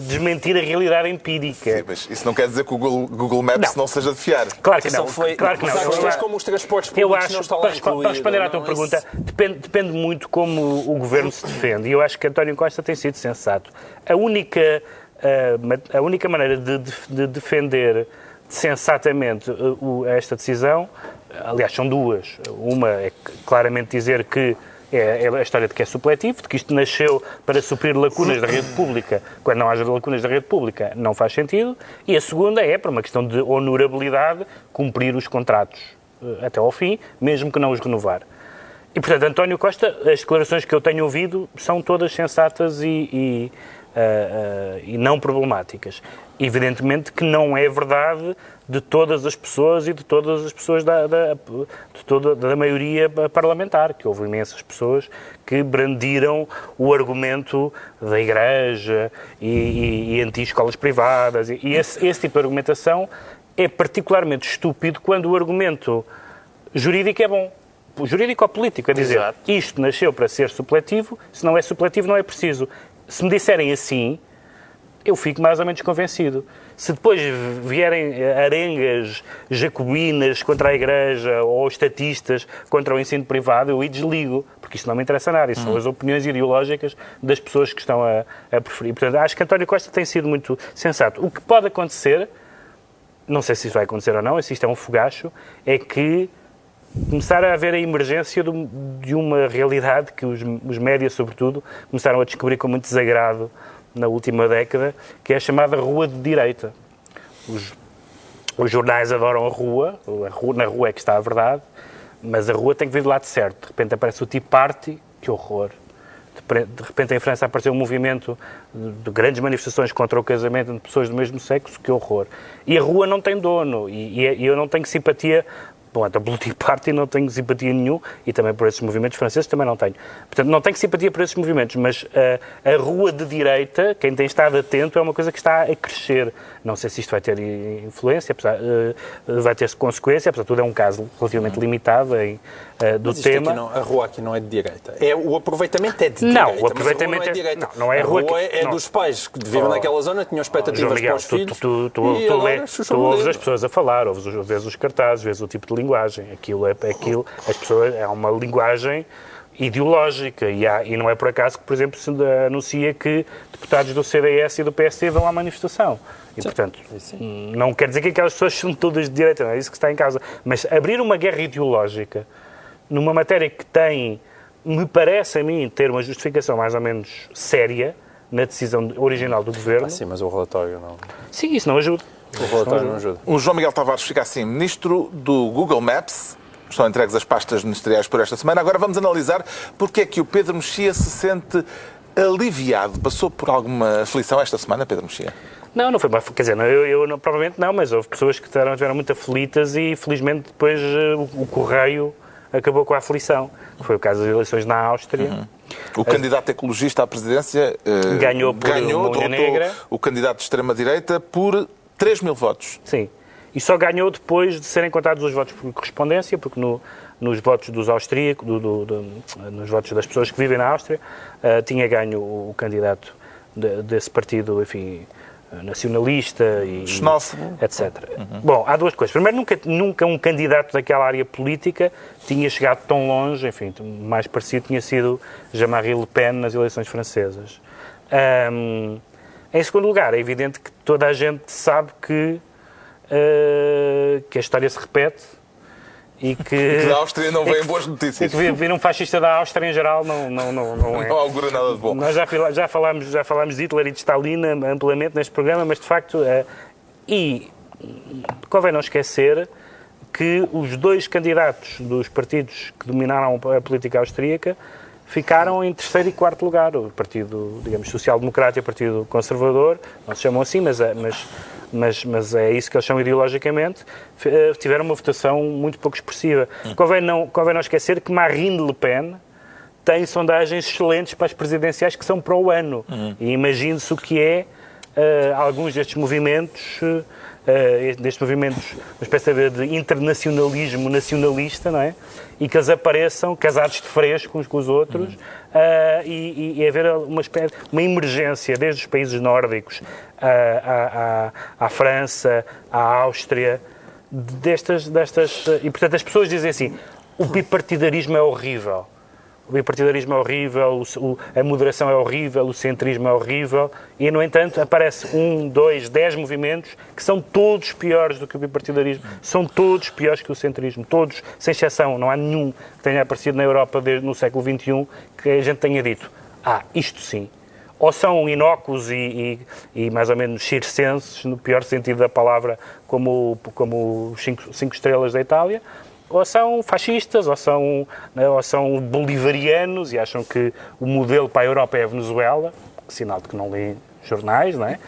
desmentir a realidade empírica. Sim, mas isso não quer dizer que o Google Maps não seja de fiar. Claro que não. Foi- Claro que não. Há questões como os transportes Eu públicos acho, não estão lá para incluídos. responder à tua não? pergunta, depende muito como o governo se defende. E eu acho que António Costa tem sido sensato. A única maneira de defender sensatamente esta decisão, aliás, são duas. Uma é claramente dizer que é a história de que é supletivo, de que isto nasceu para suprir lacunas da rede pública. Quando não haja lacunas da rede pública, não faz sentido. E a segunda é, por uma questão de honorabilidade, cumprir os contratos até ao fim, mesmo que não os renovar. E, portanto, António Costa, as declarações que eu tenho ouvido são todas sensatas e não problemáticas. Evidentemente que não é verdade de todas as pessoas e de todas as pessoas da maioria parlamentar, que houve imensas pessoas que brandiram o argumento da Igreja e anti-escolas privadas. E esse tipo de argumentação é particularmente estúpido quando o argumento jurídico é bom. Jurídico ou político, a dizer, Exato. Isto nasceu para ser supletivo, se não é supletivo não é preciso. Se me disserem assim, eu fico mais ou menos convencido. Se depois vierem arengas jacobinas contra a Igreja ou estatistas contra o ensino privado, eu desligo, porque isso não me interessa nada. Isso são as opiniões ideológicas das pessoas que estão a preferir. Portanto, acho que António Costa tem sido muito sensato. O que pode acontecer, não sei se isso vai acontecer ou não, se isto é um fogacho, é que começar a haver a emergência de uma realidade que os médias, sobretudo, começaram a descobrir com muito desagrado na última década, que é a chamada rua de direita. Os jornais adoram a rua, na rua é que está a verdade, mas a rua tem que vir do lado certo. De repente aparece o Tea Party, que horror. De repente em França apareceu um movimento de grandes manifestações contra o casamento entre pessoas do mesmo sexo, que horror. E a rua não tem dono, e eu não tenho simpatia a Political Party não tenho simpatia nenhuma e também por esses movimentos franceses também não tenho. Portanto, não tenho simpatia por esses movimentos, mas a rua de direita, quem tem estado atento, é uma coisa que está a crescer. Não sei se isto vai ter influência, vai ter consequência, apesar de tudo é um caso relativamente limitado do Mas tema. a rua aqui não é de direita. O aproveitamento é de direita. Não, o aproveitamento mas a rua não é de direita. Não é a rua é dos pais que vivem naquela zona, tinham expectativas João Miguel, para os filhos. Tu as ouves as pessoas a falar, vês os cartazes, vês o tipo de linguagem. As pessoas, é uma linguagem ideológica e não é por acaso que, por exemplo, se anuncia que deputados do CDS e do PSD vão à manifestação. E, portanto, não quer dizer que aquelas pessoas são todas de direita, não é isso que está em causa. Mas abrir uma guerra ideológica numa matéria que tem, me parece a mim, ter uma justificação mais ou menos séria na decisão original do Governo... Sim, mas o relatório não... Sim, isso não ajuda. O relatório não ajuda. O João Miguel Tavares fica assim, ministro do Google Maps. Estão entregues as pastas ministeriais por esta semana. Agora vamos analisar porque é que o Pedro Mexia se sente aliviado. Passou por alguma aflição esta semana, Pedro Mexia? Não foi, quer dizer, eu provavelmente não, mas houve pessoas que estiveram muito aflitas e felizmente depois o Correio acabou com a aflição. Foi o caso das eleições na Áustria. O candidato ecologista à presidência ganhou derrotou Negra. O candidato de extrema-direita por 3 mil votos. Sim. E só ganhou depois de serem contados os votos por correspondência, porque nos votos dos austríacos, nos votos das pessoas que vivem na Áustria, tinha ganho o candidato desse partido, enfim, nacionalista e xenófobo, etc. Bom, há duas coisas. Primeiro, nunca um candidato daquela área política tinha chegado tão longe, enfim, mais parecido tinha sido Jean-Marie Le Pen nas eleições francesas. Em segundo lugar, é evidente que toda a gente sabe que a história se repete e que da Áustria não vêm boas notícias. E que vir um fascista da Áustria em geral não é. Não augura nada de bom. Nós já falámos de Hitler e de Stalin amplamente neste programa, mas de facto e convém não esquecer que os dois candidatos dos partidos que dominaram a política austríaca ficaram em terceiro e quarto lugar. O Partido, digamos, Social-Democrata e o Partido Conservador, não se chamam assim, mas é isso que eles chamam ideologicamente, tiveram uma votação muito pouco expressiva. Convém não esquecer que Marine Le Pen tem sondagens excelentes para as presidenciais que são para o ano. E imagine-se o que é alguns destes movimentos, uma espécie de internacionalismo nacionalista, não é? E que eles apareçam casados de fresco uns com os outros e haver uma emergência desde os países nórdicos à França, à Áustria, destas... E, portanto, as pessoas dizem assim, o bipartidarismo é horrível. O bipartidarismo é horrível, a moderação é horrível, o centrismo é horrível e, no entanto, aparece 1, 2, 10 movimentos que são todos piores do que o bipartidarismo, são todos piores que o centrismo, todos, sem exceção. Não há nenhum que tenha aparecido na Europa no século XXI que a gente tenha dito, isto sim. Ou são inócuos e mais ou menos circenses, no pior sentido da palavra, como os cinco estrelas da Itália, ou são fascistas, ou são bolivarianos e acham que o modelo para a Europa é a Venezuela, sinal de que não lê jornais, não é?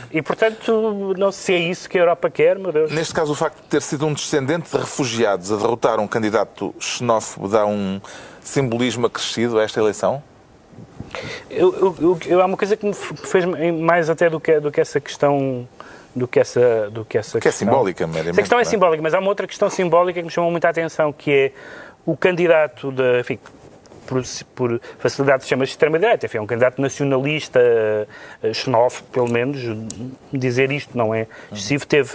E, portanto, não sei se é isso que a Europa quer, meu Deus. Neste caso, o facto de ter sido um descendente de refugiados a derrotar um candidato xenófobo dá um simbolismo acrescido a esta eleição? Há uma coisa que me fez mais até do que essa questão... Que é simbólica, meramente. Essa questão é simbólica, mas há uma outra questão simbólica que me chamou muita atenção, que é o candidato enfim, por facilidade se chama de extrema-direita, enfim, é um candidato nacionalista, xenófobo, pelo menos, dizer isto não é excessivo, teve,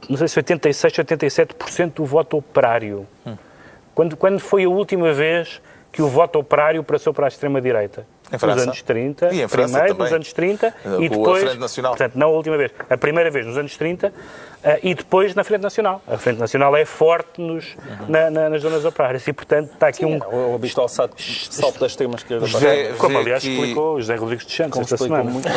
não sei se 86, 87% do voto operário. Quando foi a última vez que o voto operário passou para a extrema-direita? Em França. Nos anos 30, e em França primeiro também. nos anos 30 e Com depois, a Frente Nacional. portanto, não a última vez, a primeira vez nos anos 30 e depois na Frente Nacional. A Frente Nacional é forte nas zonas operárias e, portanto, está aqui o habitual salto da extrema-esquerda. Como, aliás, explicou o José Rodrigues de Santos esta semana. Muito bem.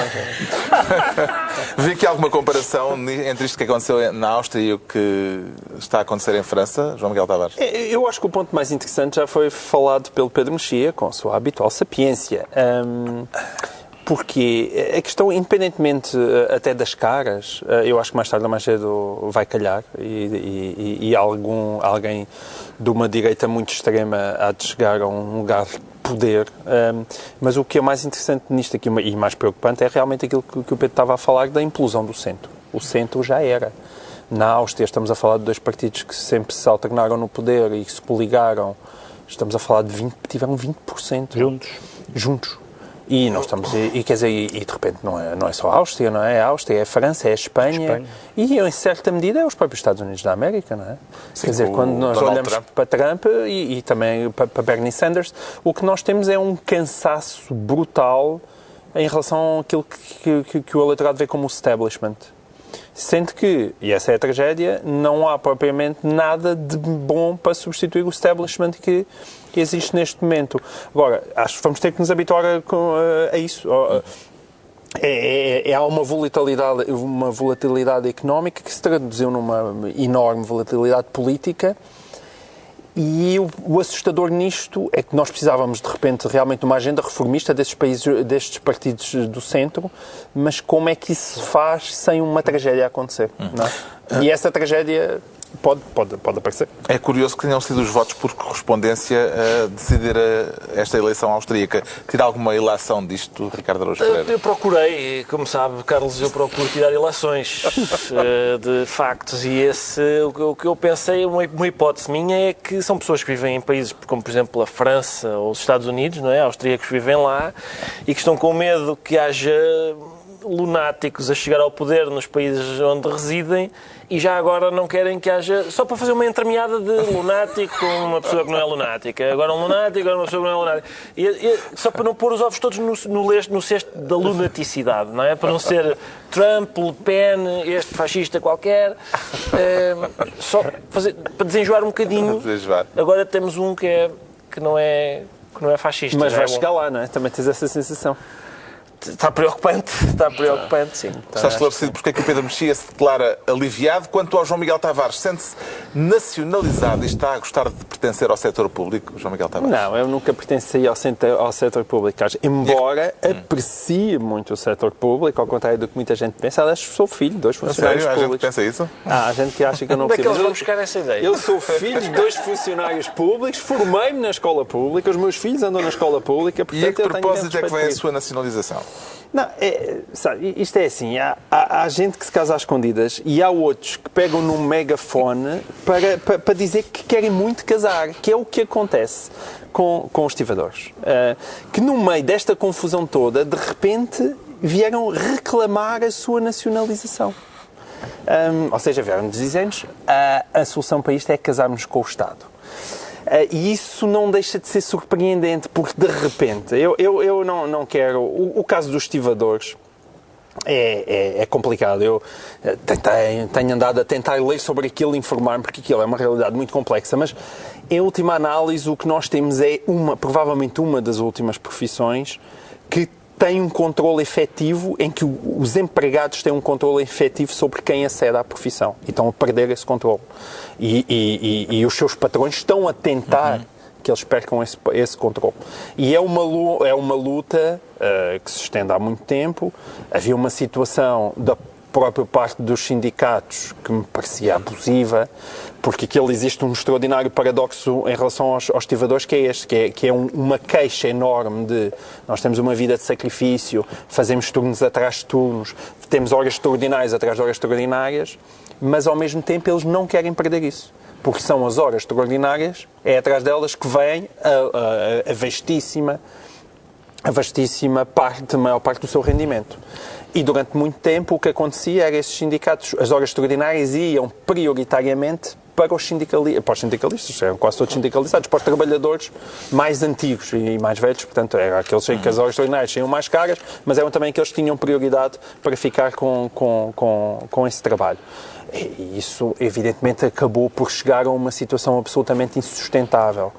Vê aqui alguma comparação entre isto que aconteceu na Áustria e o que está a acontecer em França, João Miguel Tavares? Eu acho que o ponto mais interessante já foi falado pelo Pedro Mexia, com a sua habitual sapiência. Porque a questão, independentemente até das caras, eu acho que mais tarde ou mais cedo vai calhar e alguém de uma direita muito extrema há de chegar a um lugar de poder. Mas o que é mais interessante nisto aqui e mais preocupante é realmente aquilo que o Pedro estava a falar da implosão do centro. O centro já era. Na Áustria estamos a falar de dois partidos que sempre se alternaram no poder e que se coligaram. Estamos a falar de tiveram 20%. Juntos. E nós estamos, quer dizer, e de repente não é só a Áustria, não é? A Áustria, é a França, é a Espanha. E em certa medida é os próprios Estados Unidos da América, não é? Sim, quer dizer, quando nós Donald olhamos Trump. para Trump e também para Bernie Sanders, o que nós temos é um cansaço brutal em relação àquilo que o eleitorado vê como o establishment. Sendo que, e essa é a tragédia, não há propriamente nada de bom para substituir o establishment que existe neste momento. Agora, acho que vamos ter que nos habituar a isso. Há uma volatilidade económica que se traduziu numa enorme volatilidade política. E o assustador nisto é que nós precisávamos, de repente, realmente de uma agenda reformista destes partidos do centro, mas como é que isso se faz sem uma tragédia a acontecer? Não é? E essa tragédia pode aparecer. É curioso que tenham sido os votos por correspondência a decidir esta eleição austríaca. Tira alguma ilação disto, Ricardo Araújo Pereira? Eu procurei, como sabe, Carlos, eu procuro tirar ilações de factos e o que eu pensei, uma hipótese minha é que são pessoas que vivem em países como, por exemplo, a França ou os Estados Unidos, não é? Austríacos que vivem lá e que estão com medo que haja lunáticos a chegar ao poder nos países onde residem e já agora não querem que haja, só para fazer uma entremeada de lunático com uma pessoa que não é lunática, agora um lunático, agora uma pessoa que não é lunática, só para não pôr os ovos todos no cesto da lunaticidade, não é? Para não ser Trump, Le Pen, este fascista qualquer, só para desenjoar um bocadinho. Agora temos um que não é fascista. Mas vai chegar lá, não é? Também tens essa sensação. Está preocupante, sim. Está esclarecido porque é que o Pedro Mexia se declara aliviado. Quanto ao João Miguel Tavares, sente-se nacionalizado e está a gostar de pertencer ao setor público, João Miguel Tavares? Não, eu nunca pertenci ao setor público. Embora aprecie muito o setor público, ao contrário do que muita gente pensa, aliás, sou filho de dois funcionários Sério? públicos. A gente pensa isso? Há gente que acha que eu não Onde é que preciso. eles vão buscar essa ideia? Eu sou filho de dois funcionários públicos, formei-me na escola pública, os meus filhos andam na escola pública, portanto E a que eu tenho propósito grande é que vem a respeito por sua nacionalização? Não, sabe, isto é assim, há gente que se casa às escondidas e há outros que pegam num megafone para dizer que querem muito casar, que é o que acontece com os estivadores. Que no meio desta confusão toda, de repente, vieram reclamar a sua nacionalização. Ou seja, vieram-nos dizendo a solução para isto é casarmos com o Estado. E isso não deixa de ser surpreendente, porque de repente, eu não quero... O caso dos estivadores é complicado. Eu tenho andado a tentar ler sobre aquilo e informar-me, porque aquilo é uma realidade muito complexa, mas em última análise o que nós temos é provavelmente uma das últimas profissões que tem um controle efetivo, em que os empregados têm um controle efetivo sobre quem acede à profissão e estão a perder esse controle. E os seus patrões estão a tentar que eles percam esse controle. E é uma luta que se estende há muito tempo. Havia uma situação da própria parte dos sindicatos que me parecia abusiva, porque existe um extraordinário paradoxo em relação aos estivadores, que é este, que é uma queixa enorme de nós temos uma vida de sacrifício, fazemos turnos atrás de turnos, temos horas extraordinárias atrás de horas extraordinárias, mas ao mesmo tempo eles não querem perder isso, porque são as horas extraordinárias, é atrás delas que vem a vastíssima parte, a maior parte do seu rendimento. E durante muito tempo o que acontecia era esses sindicatos, as horas extraordinárias iam prioritariamente para os sindicalistas, eram quase todos sindicalizados, para os trabalhadores mais antigos e mais velhos, portanto, eram aqueles em que as horas extraordinárias saíam mais caras, mas eram também aqueles que tinham prioridade para ficar com esse trabalho. E isso, evidentemente, acabou por chegar a uma situação absolutamente insustentável.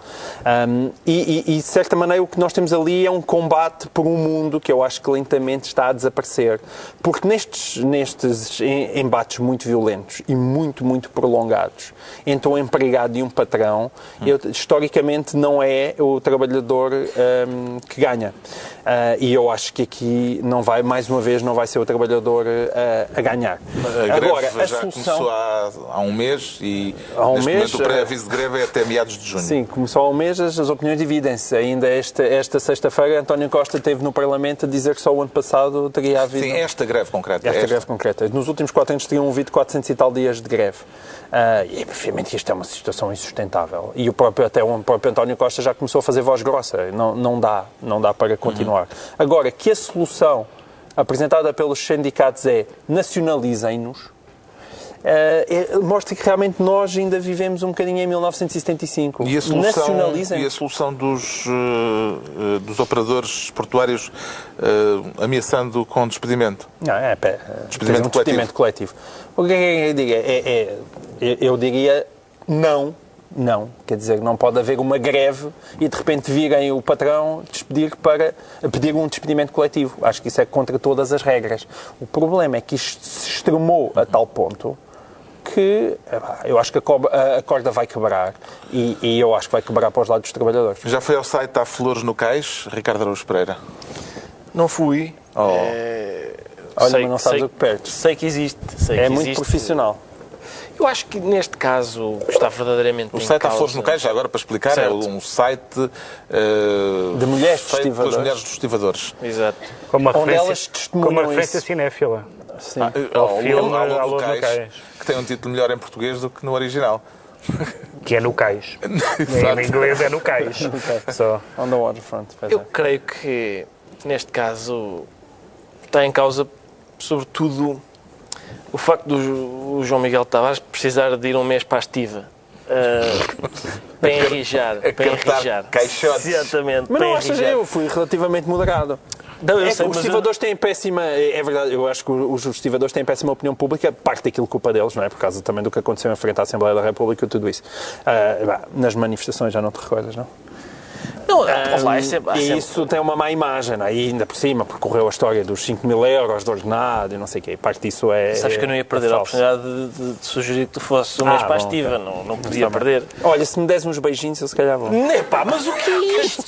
De certa maneira, o que nós temos ali é um combate por um mundo que eu acho que lentamente está a desaparecer. Porque nestes embates muito violentos e muito, muito prolongados, entre um empregado e um patrão, historicamente não é o trabalhador que ganha. E eu acho que aqui mais uma vez, não vai ser o trabalhador a ganhar. Agora, a solução... Começou há um mês e neste momento o pré-aviso de greve é até meados de junho. Sim, começou há um mês, as opiniões dividem-se. Ainda esta sexta-feira, António Costa esteve no Parlamento a dizer que só o ano passado teria havido... Sim, esta greve concreta. Esta greve concreta. Nos últimos 4 anos teriam havido 400 e tal dias de greve. E, obviamente, isto é uma situação insustentável. E o próprio António Costa já começou a fazer voz grossa. Não dá para continuar. Agora, que a solução apresentada pelos sindicatos é nacionalizem-nos, mostra que realmente nós ainda vivemos um bocadinho em 1975. E a solução dos operadores portuários ameaçando com despedimento? Não, despedimento coletivo. O que é que eu diria? Eu diria não. Não, quer dizer, não pode haver uma greve e de repente virem o patrão despedir para pedir um despedimento coletivo. Acho que isso é contra todas as regras. O problema é que isto se extremou a tal ponto que eu acho que a corda vai quebrar e eu acho que vai quebrar para os lados dos trabalhadores. Já foi ao site Há Flores no Cais, Ricardo Araújo Pereira? Não fui. Olha, mas não sabes o que perdes. Sei que existe. Muito profissional. Eu acho que neste caso está verdadeiramente o site Há Flores no Cais, já agora para explicar, certo. É um site de mulheres feito pelas mulheres dos estivadores. Exato. Onde elas testemunham com uma referência cinéfila. Sim. Ao filme Alô do Cais, Cais, que tem um título melhor em português do que no original. Que é no Cais. Em inglês é no Cais. Só. On the waterfront. Eu creio que, neste caso, está em causa, sobretudo, o facto do João Miguel Tavares precisar de ir um mês para a estiva. Para enrijar. Caixotes. Exatamente. Mas não achas, eu fui relativamente moderado. Não, Os estivadores têm péssima... É verdade, eu acho que os estivadores têm péssima opinião pública, parte daquilo culpa deles, não é? Por causa também do que aconteceu em frente à Assembleia da República e tudo isso. Nas manifestações já não te recordas, não? Não, e isso tem uma má imagem, não é? E ainda por cima, percorreu a história dos 5.000 euros de ordenado e não sei o quê. Parte disso é... Sabes que eu não ia perder a oportunidade de sugerir que tu fosses um mês para a estiva. Não podia perder. Olha, se me des uns beijinhos, eu se calhar vou. Mas o que é isto?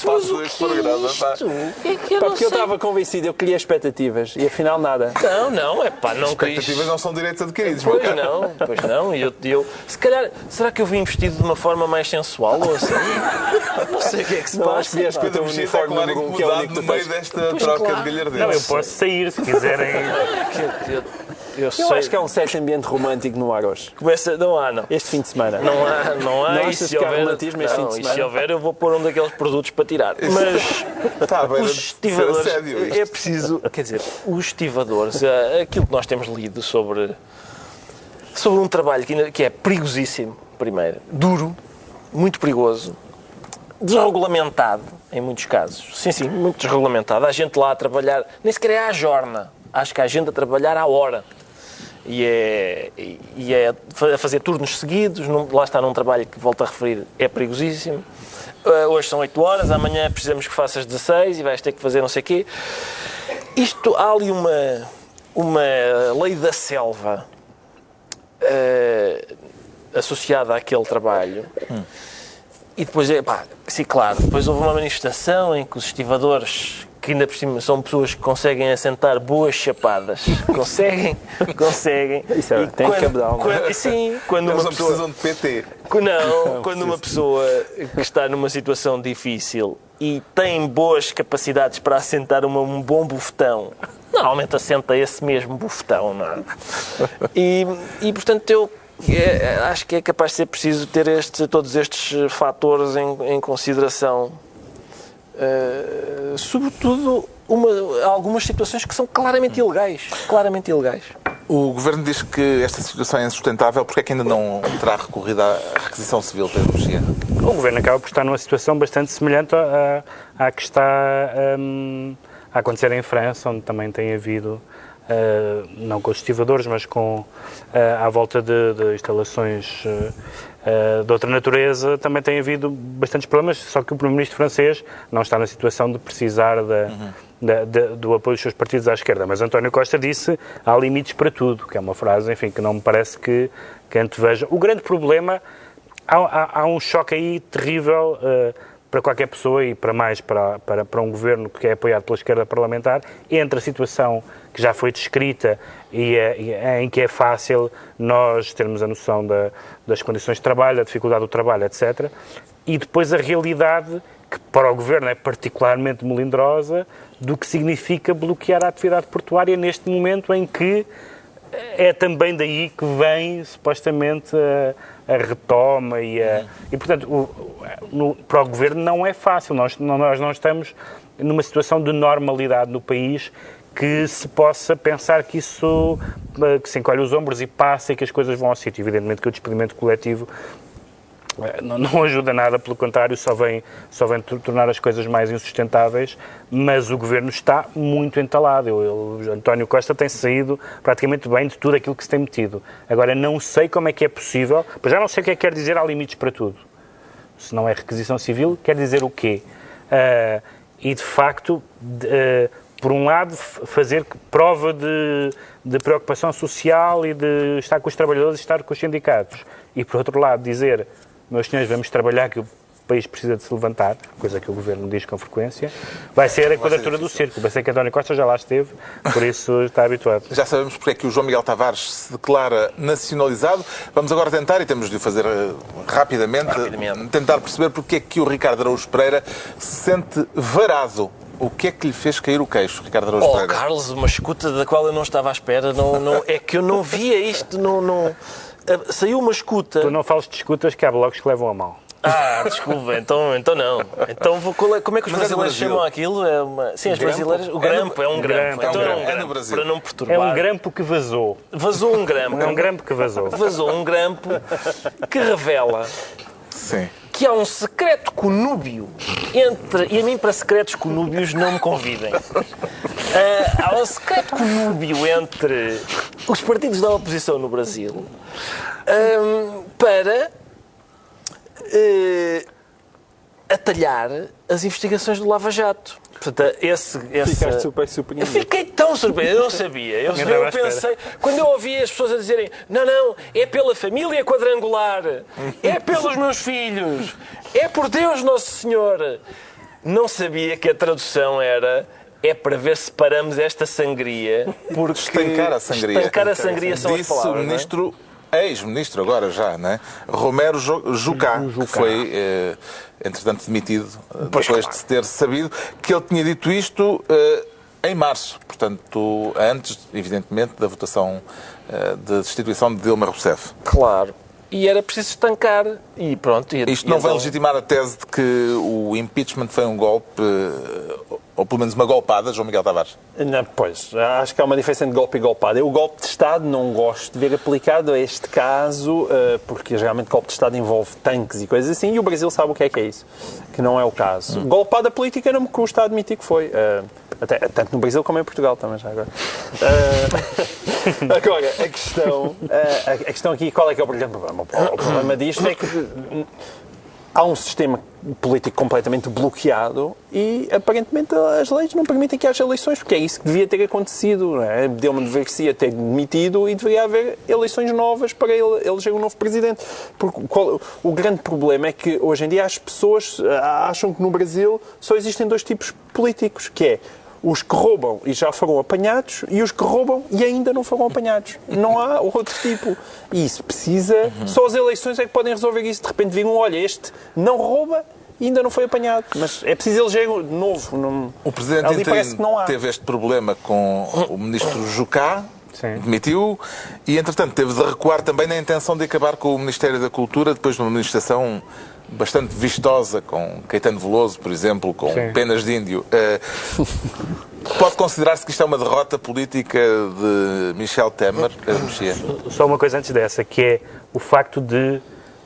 Porque eu estava convencido, eu queria expectativas e afinal nada. Não Expectativas não são direitos adquiridos. Pois não. E eu, se calhar, será que eu vim vestido de uma forma mais sensual ou assim? Não sei o que é que se passa. Acho que vieste com o teu uniforme número 1, que é o único no meio desta troca de galhardeiros. Não, eu posso sair se quiserem. Eu acho que há um certo ambiente romântico no ar hoje. Não. Este fim de semana. Não há. Não E se houver romantismo este fim de semana? Se houver, eu vou pôr um daqueles produtos para tirar. Mas os estivadores... É preciso... Quer dizer, os estivadores, aquilo que nós temos lido sobre um trabalho que é perigosíssimo, primeiro, duro, muito perigoso, desregulamentado, em muitos casos. Sim, muito desregulamentado. Há gente lá a trabalhar, nem sequer é à jorna. Acho que há gente a trabalhar à hora. E é a fazer turnos seguidos. Lá está num trabalho que, volto a referir, é perigosíssimo. Hoje são 8 horas, amanhã precisamos que faças 16 e vais ter que fazer não sei o quê. Há ali uma lei da selva associada àquele trabalho. E depois, sim, claro, depois houve uma manifestação em que os estivadores, que ainda por cima são pessoas que conseguem assentar boas chapadas, conseguem. Isso tem cabedal. Sim, quando uma pessoa precisam de PT. Quando uma pessoa que está numa situação difícil e tem boas capacidades para assentar um bom bufetão, normalmente assenta esse mesmo bufetão, não é? E portanto, eu acho que é capaz de ser preciso ter todos estes fatores em consideração. Sobretudo algumas situações que são claramente ilegais. O Governo diz que esta situação é insustentável. Porque é que ainda não terá recorrido à requisição civil pela energia? O Governo acaba por estar numa situação bastante semelhante à que está a acontecer em França, onde também tem havido não com os estivadores, mas à volta de instalações de outra natureza, também tem havido bastantes problemas, só que o Primeiro-Ministro francês não está na situação de precisar do apoio dos seus partidos à esquerda. Mas António Costa disse há limites para tudo, que é uma frase, enfim, que não me parece que anteveja. O grande problema, há um choque aí terrível para qualquer pessoa e para um governo que é apoiado pela esquerda parlamentar, entre a situação que já foi descrita e em que é fácil nós termos a noção das condições de trabalho, da dificuldade do trabalho, etc. E depois a realidade, que para o governo é particularmente melindrosa, do que significa bloquear a atividade portuária neste momento em que é também daí que vem, supostamente, a retoma e, portanto, para o governo não é fácil. Nós não estamos numa situação de normalidade no país que se possa pensar que isso, que se encolhe os ombros e passa e que as coisas vão ao sítio. Evidentemente que o despedimento coletivo não ajuda nada, pelo contrário, só vem tornar as coisas mais insustentáveis, mas o governo está muito entalado. António Costa tem saído praticamente bem de tudo aquilo que se tem metido. Agora, não sei como é que é possível, pois já não sei o que é que quer dizer há limites para tudo. Se não é requisição civil, quer dizer o quê? E, de facto, por um lado, fazer prova de preocupação social e de estar com os trabalhadores e estar com os sindicatos. E, por outro lado, dizer: meus senhores, vamos trabalhar, que o país precisa de se levantar, coisa que o Governo diz com frequência, vai ser a quadratura do círculo. Vai ser que António Costa já lá esteve, por isso está habituado. Já sabemos porque é que o João Miguel Tavares se declara nacionalizado. Vamos agora tentar, e temos de o fazer rapidamente, tentar perceber porque é que o Ricardo Araújo Pereira se sente varado. O que é que lhe fez cair o queixo, Ricardo Araújo Pereira? Carlos, uma escuta da qual eu não estava à espera. É que eu não via isto, saiu uma escuta. Tu não falas de escutas que há blogs que levam a mal. Desculpa, então não. Então como é que os brasileiros chamam aquilo? Sim, as brasileiras. O grampo, é um grampo. É no Brasil. Para não perturbar. É um grampo que vazou. Vazou um grampo. É um grampo que vazou. Vazou um grampo que revela Sim. que há um secreto conúbio entre... E a mim, para secretos conúbios, não me convidem. Há um secreto conúbio entre os partidos da oposição no Brasil para atalhar as investigações do Lava Jato. Portanto, Ficaste super surpreendido. Eu fiquei tão surpreendido, eu não sabia. Eu pensei, quando eu ouvi as pessoas a dizerem: não, é pela família quadrangular, é pelos meus filhos, é por Deus Nosso Senhor. Não sabia que a tradução era: é para ver se paramos esta sangria. Porque Estancar a sangria. Estancar a sangria são as Disse palavras. o ministro, ex-ministro agora já, não é? Romero Jucá, que foi, entretanto, demitido, depois de se ter sabido que ele tinha dito isto em março. Portanto, antes, evidentemente, da votação de destituição de Dilma Rousseff. Claro. E era preciso estancar. E pronto. Isto não vai legitimar a tese de que o impeachment foi um golpe, ou pelo menos uma golpada, João Miguel Tavares? Não, pois, acho que há uma diferença entre golpe e golpada. Eu, o golpe de Estado, não gosto de ver aplicado a este caso, porque geralmente golpe de Estado envolve tanques e coisas assim, e o Brasil sabe o que é isso, que não é o caso. Golpada política não me custa admitir que foi. Tanto no Brasil como em Portugal também, já agora. Agora, a questão aqui, qual é que é o problema? O problema disto é que há um sistema político completamente bloqueado e, aparentemente, as leis não permitem que haja eleições, porque é isso que devia ter acontecido. Não é? Dilma deveria ter demitido e deveria haver eleições novas para eleger um novo presidente. Porque o grande problema é que, hoje em dia, as pessoas acham que no Brasil só existem dois tipos políticos, que é os que roubam e já foram apanhados e os que roubam e ainda não foram apanhados. Não há outro tipo. E isso precisa... Só as eleições é que podem resolver isso. De repente viram, olha, este não rouba e ainda não foi apanhado. Mas é preciso eleger novo. O Presidente interino teve este problema com o Ministro Jucá, demitiu, e entretanto teve de recuar também na intenção de acabar com o Ministério da Cultura, depois de uma administração bastante vistosa, com Caetano Veloso, por exemplo, com Penas de Índio. Pode considerar-se que isto é uma derrota política de Michel Temer? Só uma coisa antes dessa, que é o facto de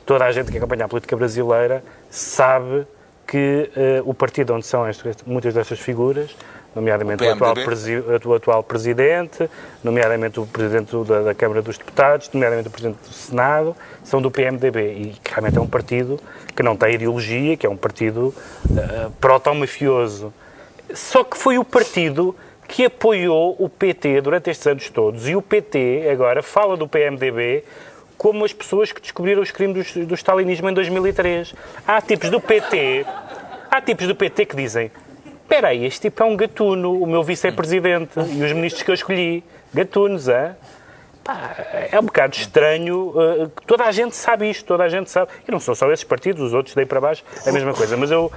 toda a gente que acompanha a política brasileira sabe que o partido onde são muitas destas figuras nomeadamente O o atual Presidente, nomeadamente o Presidente da Câmara dos Deputados, nomeadamente o Presidente do Senado, são do PMDB. E que realmente é um partido que não tem ideologia, que é um partido proto-mafioso. Só que foi o partido que apoiou o PT durante estes anos todos. E o PT agora fala do PMDB como as pessoas que descobriram os crimes do stalinismo em 2003. Há tipos do PT que dizem: espera aí, este tipo é um gatuno, o meu vice-presidente e os ministros que eu escolhi. Gatunos, é? É um bocado estranho. Toda a gente sabe isto, toda a gente sabe. E não são só esses partidos, os outros daí para baixo, é a mesma coisa. Mas eu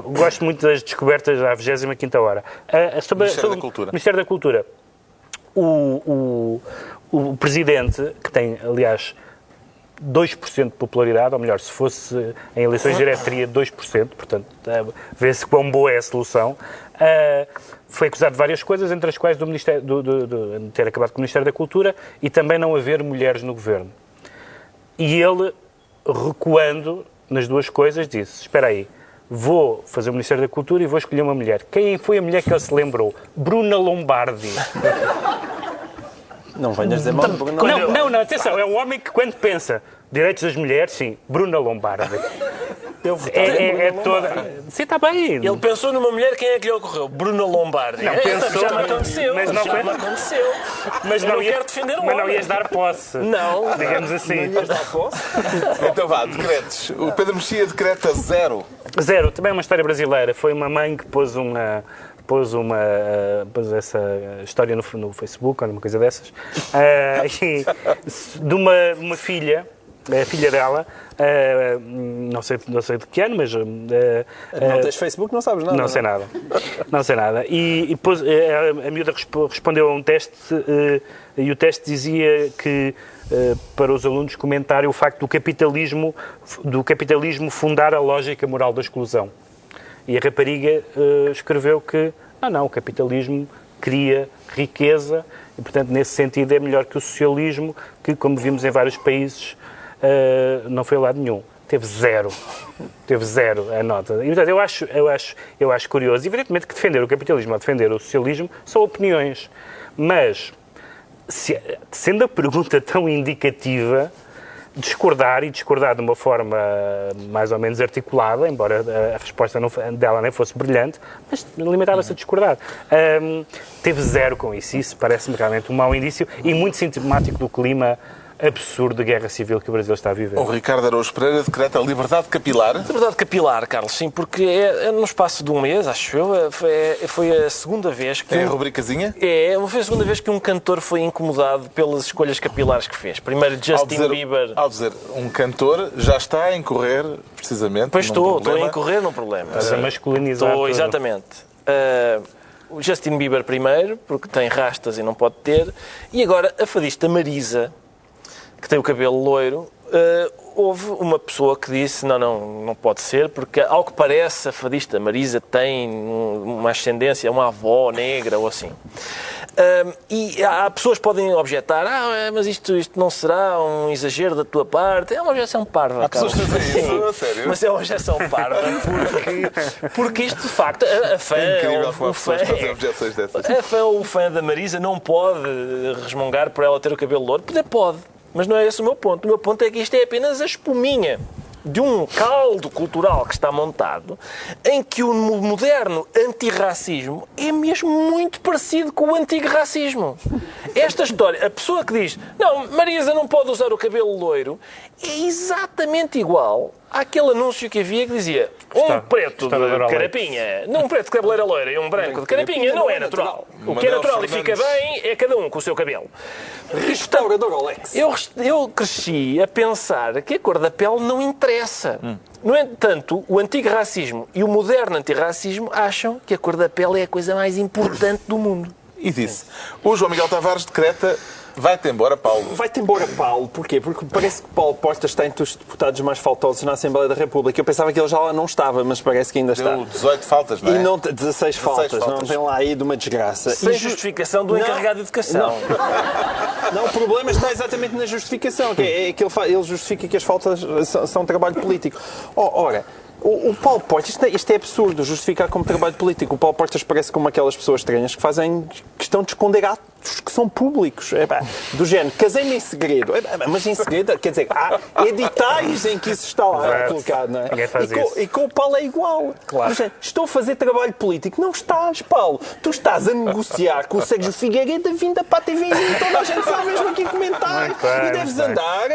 gosto muito das descobertas à 25ª hora. Sobre o Ministério da Cultura. O Presidente, que tem, aliás, 2% de popularidade, ou melhor, se fosse em eleições diretas teria 2%, portanto, vê-se quão boa é a solução. Foi acusado de várias coisas, entre as quais de ter acabado com o Ministério da Cultura e também não haver mulheres no governo. E ele, recuando nas duas coisas, disse: espera aí, vou fazer o Ministério da Cultura e vou escolher uma mulher. Quem foi a mulher que ele se lembrou? Bruna Lombardi. Não venhas dizer mal de Bruna Lombardi. Não, atenção, é um homem que quando pensa direitos das mulheres, sim, Bruna Lombardi. Eu votei toda... Sim, está bem. Ele pensou numa mulher, quem é que lhe ocorreu? Bruna Lombardi. Não, pensou, já me aconteceu. mas não foi... me aconteceu. Mas eu não quero defender o homem. Mas não ias dar posse. Não. Digamos assim. Não ias dar posse? Então vá, decretos. O Pedro Mexia decreta 0. 0. Também é uma história brasileira. Foi uma mãe que pôs essa história no Facebook, ou uma coisa dessas, de uma filha, a filha dela, não sei de que ano, mas... não tens Facebook, não sabes nada. Não sei nada. Não sei nada. E depois a miúda respondeu a um teste e o teste dizia que para os alunos comentarem o facto do capitalismo fundar a lógica moral da exclusão. E a rapariga escreveu que não, o capitalismo cria riqueza e, portanto, nesse sentido é melhor que o socialismo, que, como vimos em vários países, não foi a lado nenhum. Teve 0. Teve 0 a nota. E, portanto, eu acho curioso. Evidentemente que defender o capitalismo ou defender o socialismo são opiniões. Mas, sendo a pergunta tão indicativa, discordar de uma forma mais ou menos articulada, embora a resposta dela nem fosse brilhante, mas limitava-se a discordar. Teve 0 com isso. Isso parece-me realmente um mau indício e muito sintomático do clima absurdo de guerra civil que o Brasil está a viver. O Ricardo Araújo Pereira decreta liberdade capilar. Liberdade capilar, Carlos, sim, porque no espaço de um mês, acho eu, foi a segunda vez que... É a rubricazinha? Foi a segunda vez que um cantor foi incomodado pelas escolhas capilares que fez. Primeiro Justin Bieber... Ao dizer um cantor, já está a incorrer, precisamente, pois estou a incorrer num problema. Estás a masculinizar tudo. Exatamente. O Justin Bieber primeiro, porque tem rastas e não pode ter, e agora a fadista Marisa, que tem o cabelo loiro, houve uma pessoa que disse não pode ser, porque ao que parece a fadista Marisa tem uma ascendência, uma avó negra ou assim. E há pessoas que podem objetar, mas isto não será um exagero da tua parte? É uma objeção parva. Há pessoas que dizem isso, a sério? Mas é uma objeção parva, porque isto de facto, a fã, é incrível o fã, objeções dessas. o fã da Marisa não pode resmungar por ela ter o cabelo louro, pode. Mas não é esse o meu ponto. O meu ponto é que isto é apenas a espuminha de um caldo cultural que está montado, em que o moderno antirracismo é mesmo muito parecido com o antigo racismo. Esta história, a pessoa que diz não, Marisa não pode usar o cabelo loiro, é exatamente igual àquele anúncio que havia que dizia um preto de carapinha, um preto de cabeleira loira e um branco de carapinha não é natural. O que é natural e fica bem é cada um com o seu cabelo. Restaurador Alex. Eu cresci a pensar que a cor da pele não interessa. No entanto, o antigo racismo e o moderno antirracismo acham que a cor da pele é a coisa mais importante do mundo. E disse, o João Miguel Tavares decreta vai-te embora, Paulo. Vai-te embora, Paulo. Porquê? Porque parece que Paulo Portas está entre os deputados mais faltosos na Assembleia da República. Eu pensava que ele já lá não estava, mas parece que ainda está. Deu 18 faltas, não é? E não, 16 faltas. Não tem lá aí de uma desgraça. Sem justificação do encarregado de educação. Não, o problema está exatamente na justificação. Que é que ele justifica que as faltas são trabalho político. Ora, O Paulo Portas, isto é absurdo, justificar como trabalho político. O Paulo Portas parece como aquelas pessoas estranhas que fazem questão de esconder atos que são públicos. Do género, casei-me em segredo. Mas em segredo, quer dizer, há editais em que isso está lá colocado, não é? E com o Paulo é igual. Claro. Género, estou a fazer trabalho político. Não estás, Paulo. Tu estás a negociar com o Sérgio Figueiredo a vinda para a TV e toda a gente sabe mesmo aqui comentar. E deves andar,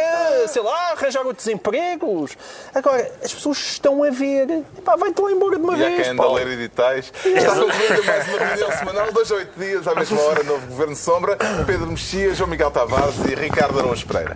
sei lá, arranjar outros empregos. Agora, as pessoas estão a ver. Vai-te lá embora de uma E há vez, quem anda a Paulo. ler editais. Está concluída mais uma reunião semanal, 2 a 8 dias, à mesma hora, novo Governo Sombra, Pedro Mexia, João Miguel Tavares e Ricardo Araújo Pereira.